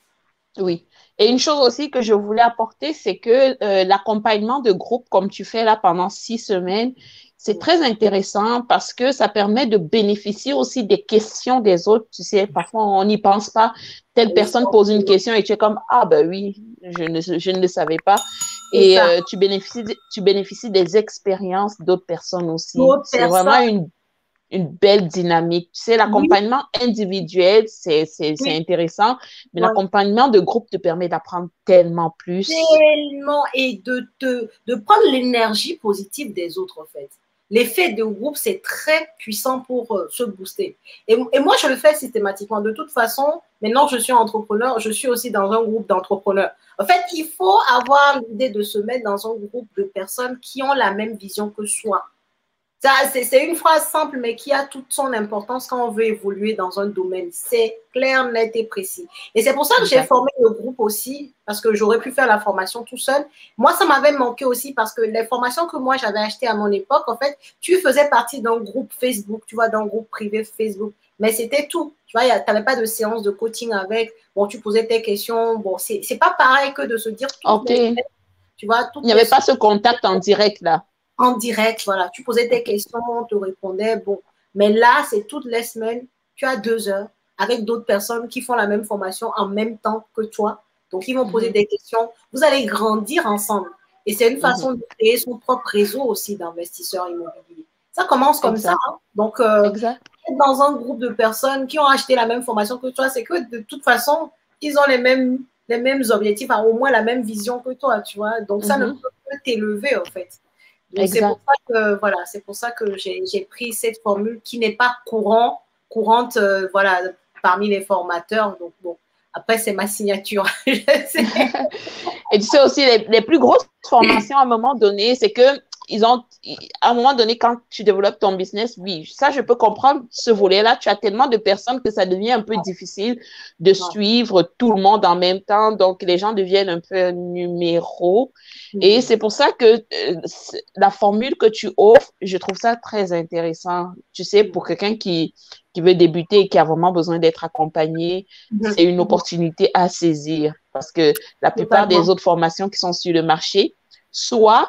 Oui. Et une chose aussi que je voulais apporter, c'est que l'accompagnement de groupe, comme tu fais là pendant 6 semaines, c'est très intéressant parce que ça permet de bénéficier aussi des questions des autres. Tu sais, parfois on n'y pense pas. Telle personne pose une question et tu es comme, ah ben oui, je ne le savais pas. C'est Et ça. tu bénéficies des expériences d'autres personnes aussi. D'autres C'est vraiment personnes, une belle dynamique. Tu sais, oui, l'accompagnement individuel, c'est oui, intéressant, mais oui. l'accompagnement de groupe te permet d'apprendre tellement plus. Tellement, et de prendre l'énergie positive des autres, en fait. L'effet de groupe, c'est très puissant pour se booster. Et moi, je le fais systématiquement. De toute façon, maintenant, je suis entrepreneur, je suis aussi dans un groupe d'entrepreneurs. En fait, il faut avoir l'idée de se mettre dans un groupe de personnes qui ont la même vision que soi. C'est une phrase simple, mais qui a toute son importance quand on veut évoluer dans un domaine. C'est clair, net et précis. Et c'est pour ça que j'ai Exact. formé le groupe aussi, parce que j'aurais pu faire la formation tout seul. Moi, ça m'avait manqué aussi parce que les formations que moi, j'avais achetées à mon époque, en fait, tu faisais partie d'un groupe Facebook, tu vois, d'un groupe privé Facebook. Mais c'était tout. Tu vois, tu n'avais pas de séance de coaching avec. Bon, tu posais tes questions. Bon, c'est pas pareil que de se dire toutes OK. les Il semaines, tu vois, n'y toutes les avait pas ce contact en direct là. en direct, voilà. Tu posais tes OK. questions, on te répondait, bon. Mais là, c'est toutes les semaines, tu as 2 heures avec d'autres personnes qui font la même formation en même temps que toi. Donc, ils vont poser Mhm, des questions. Vous allez grandir ensemble. Et c'est une mhm. façon de créer son propre réseau aussi d'investisseurs immobiliers. Ça commence comme ça, Exact. hein. Donc, Exact. être dans un groupe de personnes qui ont acheté la même formation que toi, c'est que de toute façon, ils ont les mêmes objectifs, au moins la même vision que toi, tu vois. Donc, ça ne peut Mhm. que t'élever, en fait. Donc, c'est pour Exact. ça que, voilà, c'est pour ça que j'ai pris cette formule qui n'est pas courante, voilà, parmi les formateurs. Donc, bon, après, c'est ma signature. Je sais. Et tu sais aussi, les plus grosses formations à un moment donné, c'est que à un moment donné, quand tu développes ton business, oui, ça, je peux comprendre ce volet-là. Tu as tellement de personnes que ça devient un peu difficile de Non. suivre tout le monde en même temps. Donc, les gens deviennent un peu un numéro. Et Mhm. c'est pour ça que la formule que tu offres, je trouve ça très intéressant. Tu sais, pour quelqu'un qui veut débuter et qui a vraiment besoin d'être accompagné, c'est Mhm. une Mhm. opportunité à saisir parce que la plupart des Totalement. autres formations qui sont sur le marché, soit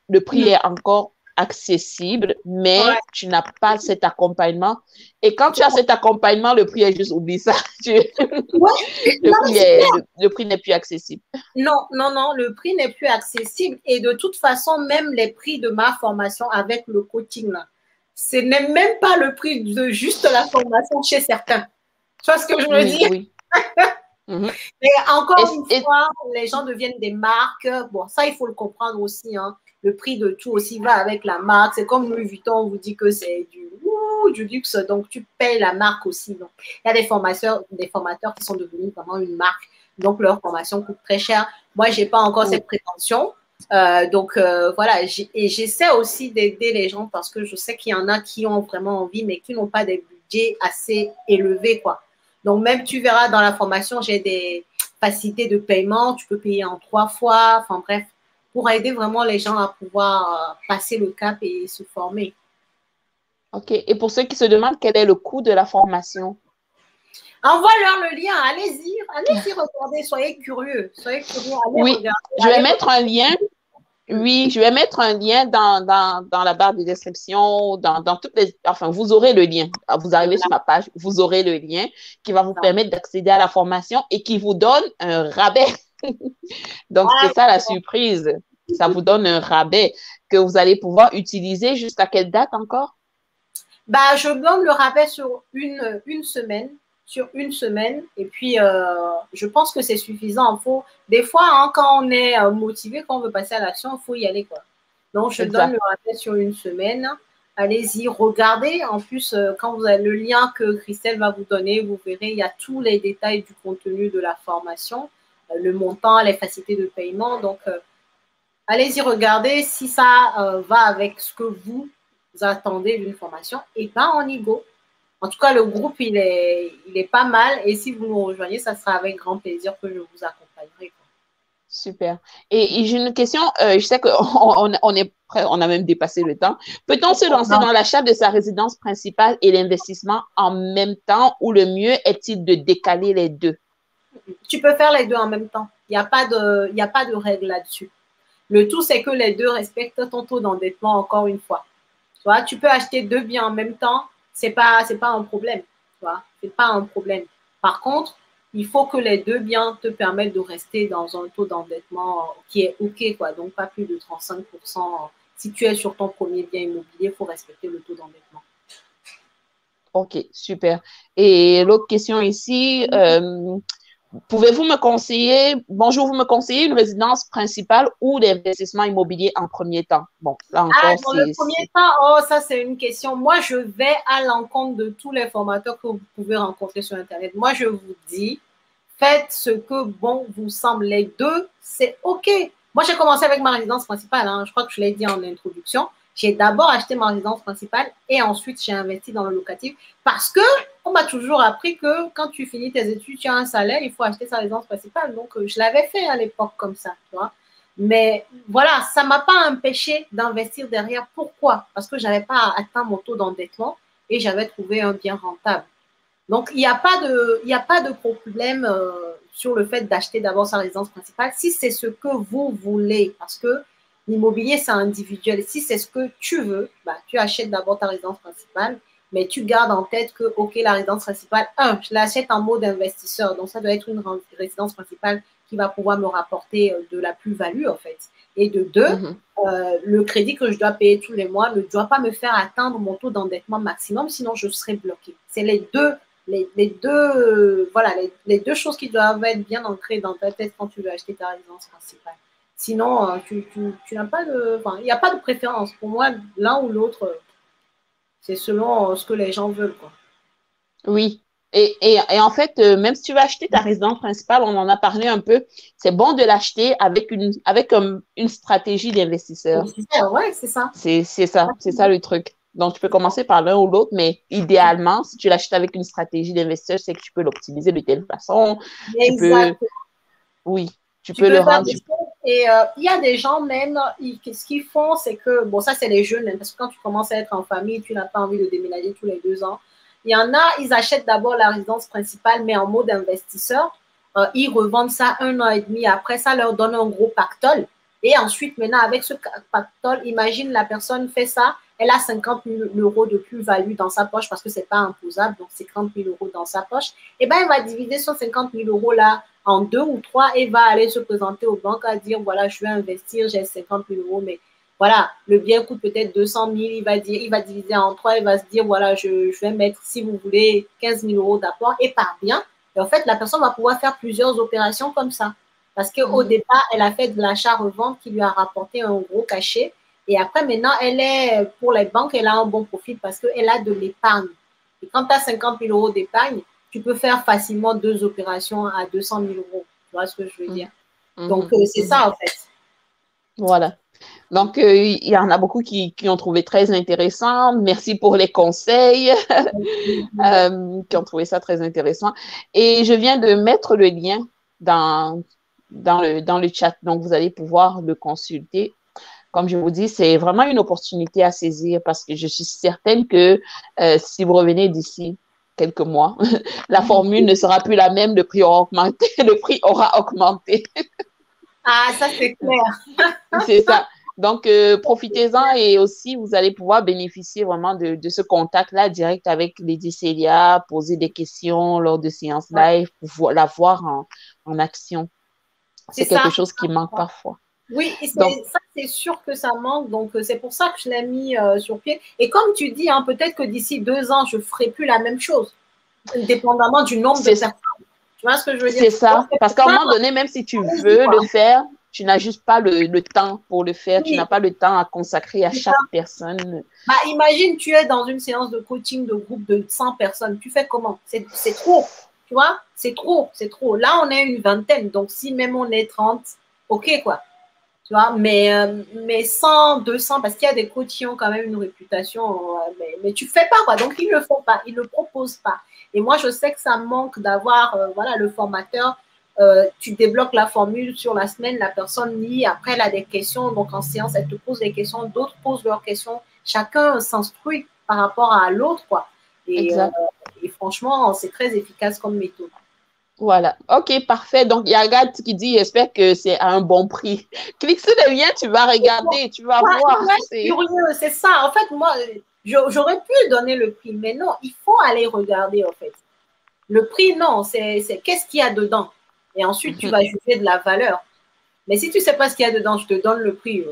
le prix Mhm. est encore accessible, mais Ouais. tu n'as pas cet accompagnement. Et quand tu as cet accompagnement, le prix est juste, oublie ça. Ouais. Non, mais c'est Le prix n'est plus accessible. non, non, non, le prix n'est plus accessible. Et de toute façon, même les prix de ma formation avec le coaching, là, ce n'est même pas le prix de juste la formation chez certains. Tu vois ce que je veux Oui, dire? oui. Mhm. Mais Et, encore une et, fois, les gens deviennent des marques. Bon, ça, il faut le comprendre aussi, hein. Le prix de tout aussi va avec la marque. C'est comme Louis Vuitton, on vous dit que c'est du luxe, donc tu payes la marque aussi. Donc, il y a des formateurs qui sont devenus vraiment une marque. Donc, leur formation coûte très cher. Moi, je n'ai pas encore oui. cette prétention. Donc, voilà. Et j'essaie aussi d'aider les gens parce que je sais qu'il y en a qui ont vraiment envie, mais qui n'ont pas des budgets assez élevés, quoi. Donc, même tu verras dans la formation, j'ai des facilités de paiement. Tu peux payer en 3 fois. Enfin, bref, pour aider vraiment les gens à pouvoir passer le cap et se former. OK. Et pour ceux qui se demandent quel est le coût de la formation, Envoie-leur le lien. Allez-y regarder. Soyez curieux. Allez oui, regarder. je vais Allez mettre un regarder. lien. Oui, je vais mettre un lien dans la barre de description, dans toutes les... Enfin, vous aurez le lien. Vous arrivez sur Voilà. ma page, vous aurez le lien qui va vous Ça. permettre d'accéder à la formation et qui vous donne un rabais. Donc, c'est ça la D'accord. surprise. Ça vous donne un rabais que vous allez pouvoir utiliser jusqu'à quelle date encore? Bah, je donne le rabais sur une semaine. Sur une semaine. Et puis, je pense que c'est suffisant. Des fois, hein, quand on est motivé, quand on veut passer à l'action, il faut y aller, quoi. Donc, je donne le Exact. rabais sur une semaine. Allez-y, regardez. En plus, quand vous avez le lien que Christelle va vous donner, vous verrez, il y a tous les détails du contenu de la formation, le montant, les facilités de paiement. Donc, allez-y, regardez si ça va avec ce que vous attendez d'une formation. Et ben, on y go. En tout cas, le groupe, il est pas mal. Et si vous nous rejoignez, ça sera avec grand plaisir que je vous accompagnerai. super. Et j'ai une question, je sais qu'on on est prêt, on a même dépassé le temps. Peut-on se lancer dans l'achat de sa résidence principale et l'investissement en même temps ou le mieux est-il de décaler les deux? Tu peux faire les deux en même temps. Il n'y a pas de règle là-dessus. Le tout, c'est que les deux respectent ton taux d'endettement encore une fois. Tu vois, tu peux acheter deux biens en même temps, c'est pas un problème. Tu vois, c'est pas un problème. Par contre, il faut que les deux biens te permettent de rester dans un taux d'endettement qui est OK, quoi. Donc, pas plus de 35%. Si tu es sur ton premier bien immobilier, il faut respecter le taux d'endettement. OK, super. Et l'autre question ici, pouvez-vous me conseiller, bonjour, vous me conseillez une résidence principale ou d'investissement immobilier en premier temps? Bon, là Ah, encore, dans le c'est... premier temps, oh, ça c'est une question. Moi, je vais à l'encontre de tous les formateurs que vous pouvez rencontrer sur Internet. Moi, je vous dis, faites ce que bon vous semble. Les deux, c'est OK. Moi, j'ai commencé avec ma résidence principale. Hein. Je crois que je l'ai dit en introduction. J'ai d'abord acheté ma résidence principale et ensuite j'ai investi dans le locatif parce que on m'a toujours appris que quand tu finis tes études, tu as un salaire, il faut acheter sa résidence principale. Donc, je l'avais fait à l'époque comme ça, tu vois. Mais voilà, ça ne m'a pas empêché d'investir derrière. Pourquoi? Parce que je n'avais pas atteint mon taux d'endettement et j'avais trouvé un bien rentable. Donc, il y a pas de problème sur le fait d'acheter d'abord sa résidence principale si c'est ce que vous voulez. Parce que l'immobilier, c'est individuel. Si c'est ce que tu veux, bah, tu achètes d'abord ta résidence principale, mais tu gardes en tête que, OK, la résidence principale, je l'achète en mode investisseur. Donc, ça doit être une résidence principale qui va pouvoir me rapporter de la plus-value, en fait. Et de deux, Mhm. le crédit que je dois payer tous les mois ne doit pas me faire atteindre mon taux d'endettement maximum, sinon je serai bloqué. C'est les deux, voilà, les deux choses qui doivent être bien ancrées dans ta tête quand tu veux acheter ta résidence principale. Sinon, tu n'as pas de, enfin, il n'y a pas de préférence. Pour moi, l'un ou l'autre, c'est selon ce que les gens veulent, quoi. Oui. Et en fait, même si tu veux acheter ta résidence principale, on en a parlé un peu, c'est bon de l'acheter avec une stratégie d'investisseur. Ouais, c'est ça. C'est ça le truc. Donc, tu peux commencer par l'un ou l'autre, mais idéalement, si tu l'achètes avec une stratégie d'investisseur, c'est que tu peux l'optimiser de telle façon. Tu peux, Exact. oui, tu Tu peux le peux faire rendre. des choses. Et il y a des gens même, ce qu'ils font, c'est que, bon, ça c'est les jeunes, hein, parce que quand tu commences à être en famille, tu n'as pas envie de déménager tous les 2 ans. Il y en a, ils achètent d'abord la résidence principale, mais en mode investisseur. Ils revendent ça 1 an et demi. Après, ça leur donne un gros pactole. Et ensuite, maintenant, avec ce pactole, imagine la personne fait ça, elle a 50 000 euros de plus-value dans sa poche parce que ce n'est pas imposable, donc 50 000 euros dans sa poche. Et bien, elle va diviser son 50 000 euros là en 2 ou 3 et va aller se présenter aux banques à dire, voilà, je vais investir, j'ai 50 000 euros, mais voilà, le bien coûte peut-être 200 000, il va diviser en 3, il va se dire, voilà, je vais mettre, si vous voulez, 15 000 euros d'apport et par bien. Et en fait, la personne va pouvoir faire plusieurs opérations comme ça. Parce qu'au départ, elle a fait de l'achat-revente qui lui a rapporté un gros cachet. Et après, maintenant, elle est, pour les banques, elle a un bon profil parce qu'elle a de l'épargne. Et quand tu as 50 000 euros d'épargne, tu peux faire facilement 2 opérations à 200 000 euros. Tu vois ce que je veux dire? Donc, c'est ça, en fait. Voilà. Donc, il y en a beaucoup qui ont trouvé très intéressant. Merci pour les conseils, qui ont trouvé ça très intéressant. Et je viens de mettre le lien dans le chat. Donc, vous allez pouvoir le consulter. Comme je vous dis, c'est vraiment une opportunité à saisir parce que je suis certaine que si vous revenez d'ici quelques mois, la formule ne sera plus la même, le prix aura augmenté, le prix aura augmenté. Ah, ça, c'est clair. C'est ça. Donc, profitez-en et aussi, vous allez pouvoir bénéficier vraiment de ce contact-là direct avec Lady Célia, poser des questions lors de séances live, pour la voir en action. C'est C'est quelque ça. chose qui manque parfois. Oui, et Donc, ça, c'est sûr que ça manque. Donc, c'est pour ça que je l'ai mis sur pied. Et comme tu dis, hein, peut-être que d'ici 2 ans, je ne ferai plus la même chose, dépendamment du nombre de c'est personnes. Tu vois ce que je veux dire? C'est Donc, ça. c'est Parce pour qu'à un ça, moment donné, même si tu allez-y, veux quoi. le faire, tu n'as juste pas le temps pour le faire. Tu n'as Oui, pas le temps à consacrer à c'est ça. chaque personne. Bah, imagine, tu es dans une séance de coaching de groupe de 100 personnes. Tu fais comment? C'est trop. Tu vois? C'est trop. C'est trop. Là, on est une vingtaine. Donc, si même on est 30, OK, quoi. Tu vois, mais 100, 200, parce qu'il y a des coachs qui ont quand même une réputation, mais tu fais pas, quoi. Donc, ils ne le font pas, ils ne le proposent pas. Et moi, je sais que ça manque d'avoir, voilà, le formateur. tu débloques la formule sur la semaine, la personne lit, après elle a des questions, donc en séance, elle te pose des questions, d'autres posent leurs questions, chacun s'instruit par rapport à l'autre, quoi. Exact. Et franchement, c'est très efficace comme méthode. Voilà. OK, parfait. Donc, il y a Agathe qui dit, j'espère que c'est à un bon prix. Clique sur le lien, tu vas regarder, tu vas voir. Ouais, curieux, c'est ça. En fait, moi, j'aurais pu donner le prix, mais non, il faut aller regarder, en fait. Le prix, non, c'est qu'est-ce qu'il y a dedans. Et ensuite, tu vas juger de la valeur. Mais si tu ne sais pas ce qu'il y a dedans, je te donne le prix.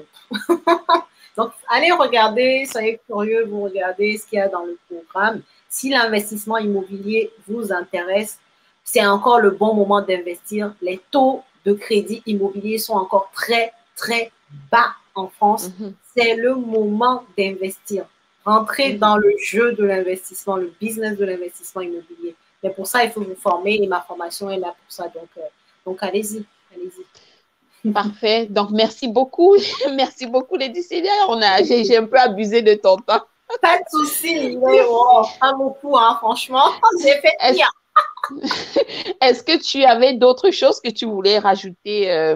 Donc, allez regarder, soyez curieux, vous regardez ce qu'il y a dans le programme. Si l'investissement immobilier vous intéresse, c'est encore le bon moment d'investir. Les taux de crédit immobilier sont encore très, très bas en France. C'est le moment d'investir. Rentrez dans le jeu de l'investissement, le business de l'investissement immobilier. Mais pour ça, il faut vous former et ma formation est là pour ça. Donc allez-y, allez-y. Parfait. Donc, merci beaucoup. Merci beaucoup, Laetitia. J'ai un peu abusé de ton temps. Pas de souci. Oh, pas beaucoup, hein, franchement. J'ai fait pire. Est-ce que tu avais d'autres choses que tu voulais rajouter?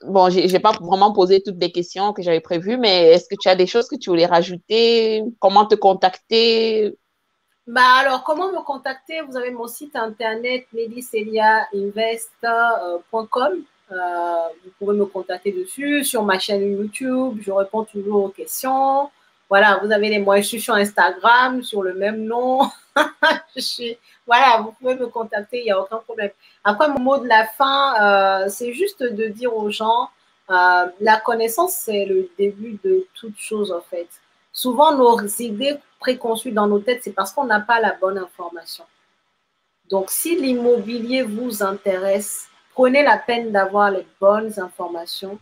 Bon, j'ai pas vraiment posé toutes les questions que j'avais prévues, mais est-ce que tu as des choses que tu voulais rajouter? Comment te contacter? Bah alors, comment me contacter? Vous avez mon site internet mediceliainvest.com. Vous pouvez me contacter dessus, sur ma chaîne YouTube. Je réponds toujours aux questions. Voilà, vous avez les moyens. Je suis sur Instagram, sur le même nom. Voilà, vous pouvez me contacter, il n'y a aucun problème. Après, mon mot de la fin, c'est juste de dire aux gens, la connaissance, c'est le début de toute chose, en fait. Souvent, nos idées préconçues dans nos têtes, c'est parce qu'on n'a pas la bonne information. Donc, si l'immobilier vous intéresse, prenez la peine d'avoir les bonnes informations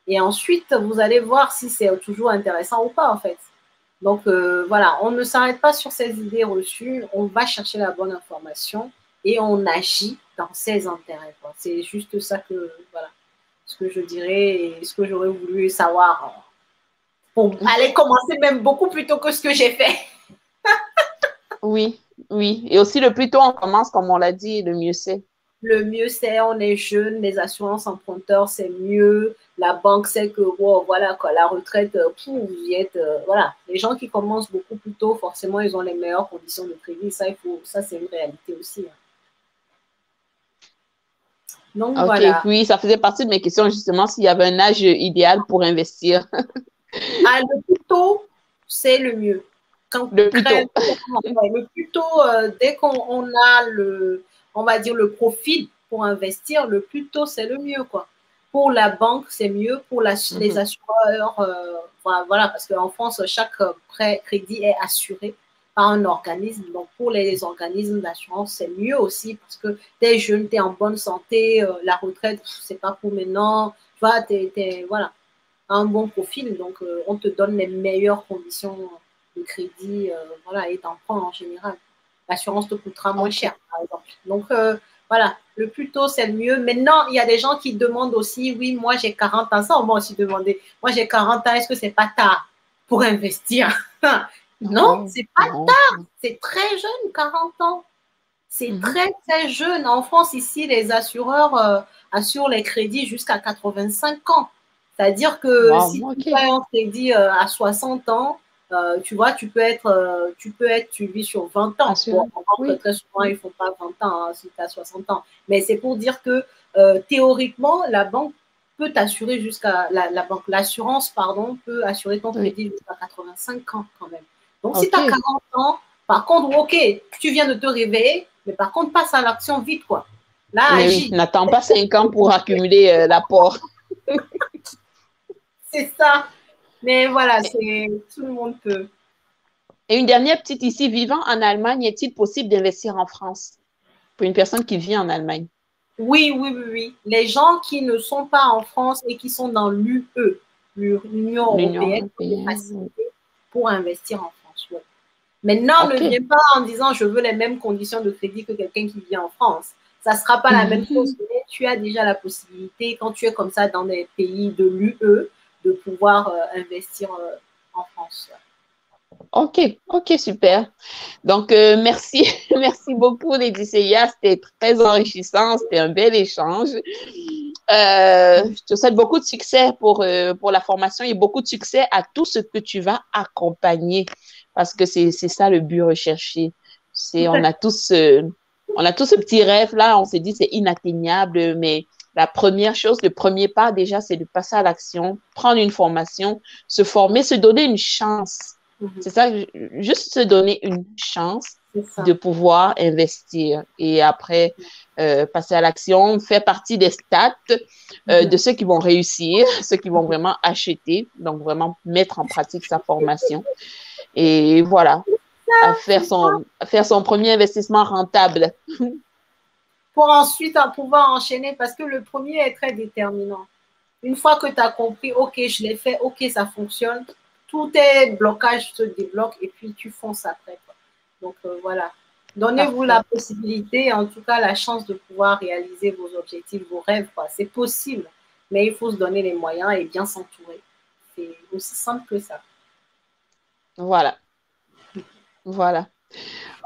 et ensuite, vous allez voir si c'est toujours intéressant ou pas, en fait. Donc, voilà, on ne s'arrête pas sur ces idées reçues, on va chercher la bonne information et on agit dans ses intérêts. C'est juste ça que, voilà, ce que je dirais et ce que j'aurais voulu savoir pour aller commencer même beaucoup plus tôt que ce que j'ai fait. Oui, oui. Et aussi, le plus tôt on commence, comme on l'a dit, le mieux c'est. Le mieux c'est, on est jeune, les assurances emprunteurs, c'est mieux. La banque sait que, wow, voilà, quoi, la retraite, vous y êtes, voilà. Les gens qui commencent beaucoup plus tôt, forcément, ils ont les meilleures conditions de crédit. Ça c'est une réalité aussi. Hein. Donc, OK, voilà. oui, ça faisait partie de mes questions, justement, s'il y avait un âge idéal pour investir. Ah, le plus tôt, c'est le mieux. Quand Le plus tôt. le plus tôt, dès qu'on a on va dire le profil pour investir, le plus tôt, c'est le mieux, quoi. Pour la banque, c'est mieux. Pour les assureurs, voilà, parce qu'en France, chaque prêt crédit est assuré par un organisme. Donc, pour les organismes d'assurance, c'est mieux aussi parce que tu es jeune, tu es en bonne santé, la retraite, c'est pas pour maintenant. Tu vois, voilà, un bon profil. Donc, on te donne les meilleures conditions de crédit voilà, et d'emprunt en général. L'assurance te coûtera moins cher, par exemple. Donc, voilà, le plus tôt, c'est le mieux. Maintenant, il y a des gens qui demandent aussi, oui, moi, j'ai 40 ans. Ça, on m'a aussi demandé, moi, j'ai 40 ans, est-ce que c'est pas tard pour investir? Non, c'est pas tard. C'est très jeune, 40 ans. C'est très, très jeune. En France, ici, les assureurs assurent les crédits jusqu'à 85 ans. C'est-à-dire que si tu as un crédit à 60 ans, tu vois, tu vis sur 20 ans. Bon, très souvent, ils ne font pas 20 ans hein, si tu as 60 ans. Mais c'est pour dire que théoriquement, la banque peut t'assurer jusqu'à, l'assurance, pardon, peut assurer ton crédit jusqu'à 85 ans quand même. Donc, si tu as 40 ans, par contre, OK, tu viens de te réveiller, mais par contre, passe à l'action vite, quoi. Là, mais agis. oui, n'attends pas 5 ans pour accumuler l'apport. C'est ça. Mais voilà, tout le monde peut. Et une dernière petite ici, vivant en Allemagne, est-il possible d'investir en France pour une personne qui vit en Allemagne? Oui, oui, oui, oui. Les gens qui ne sont pas en France et qui sont dans l'UE, l'Union européenne, ont des facilités pour investir en France. Ouais. Maintenant, ne viens pas en disant je veux les mêmes conditions de crédit que quelqu'un qui vit en France. Ça ne sera pas la même chose, mais tu as déjà la possibilité, quand tu es comme ça dans des pays de l'UE, de pouvoir investir en France. OK, OK, super. Donc, merci, merci beaucoup, Laetitia. C'était très enrichissant. C'était un bel échange. Je te souhaite beaucoup de succès pour la formation et beaucoup de succès à tout ce que tu vas accompagner parce que c'est ça le but recherché. C'est, on a tous ce petit rêve-là. On s'est dit c'est inatteignable, mais la première chose, le premier pas déjà, c'est de passer à l'action, prendre une formation, se former, se donner une chance. C'est ça, juste se donner une chance de pouvoir investir et après passer à l'action, faire partie des stats de ceux qui vont réussir, ceux qui vont vraiment acheter, donc vraiment mettre en pratique sa formation et voilà, à faire son premier investissement rentable. Pour ensuite pouvoir enchaîner parce que le premier est très déterminant. Une fois que tu as compris, OK, je l'ai fait, OK, ça fonctionne, tous tes blocages se débloquent et puis tu fonces après. Quoi. Donc voilà, donnez-vous la possibilité, en tout cas la chance de pouvoir réaliser vos objectifs, vos rêves. C'est possible, mais il faut se donner les moyens et bien s'entourer. C'est aussi simple que ça. Voilà. Voilà.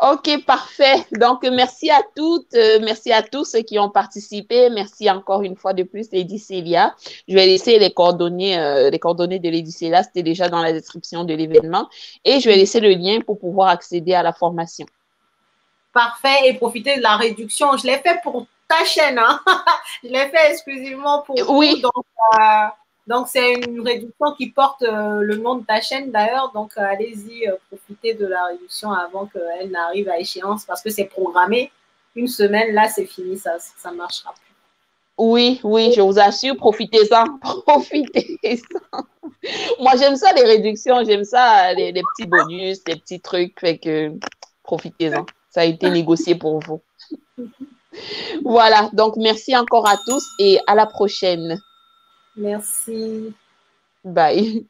OK, parfait. Donc, merci à toutes, merci à tous ceux qui ont participé. Merci encore une fois de plus, Lady Célia. Je vais laisser les coordonnées de Lady Célia, c'était déjà dans la description de l'événement. Et je vais laisser le lien pour pouvoir accéder à la formation. Parfait. Et profiter de la réduction. Je l'ai fait pour ta chaîne. Hein? Je l'ai fait exclusivement pour oui. vous. Donc, c'est une réduction qui porte le nom de ta chaîne d'ailleurs. Donc, allez-y, profitez de la réduction avant qu'elle n'arrive à échéance parce que c'est programmé. Une semaine, là, c'est fini, ça ne marchera plus. Oui, oui, je vous assure, profitez-en, profitez-en. Moi, j'aime ça, les réductions, j'aime ça, les petits bonus, les petits trucs, fait que profitez-en. Ça a été négocié pour vous. Voilà, donc merci encore à tous et à la prochaine. Merci. Bye.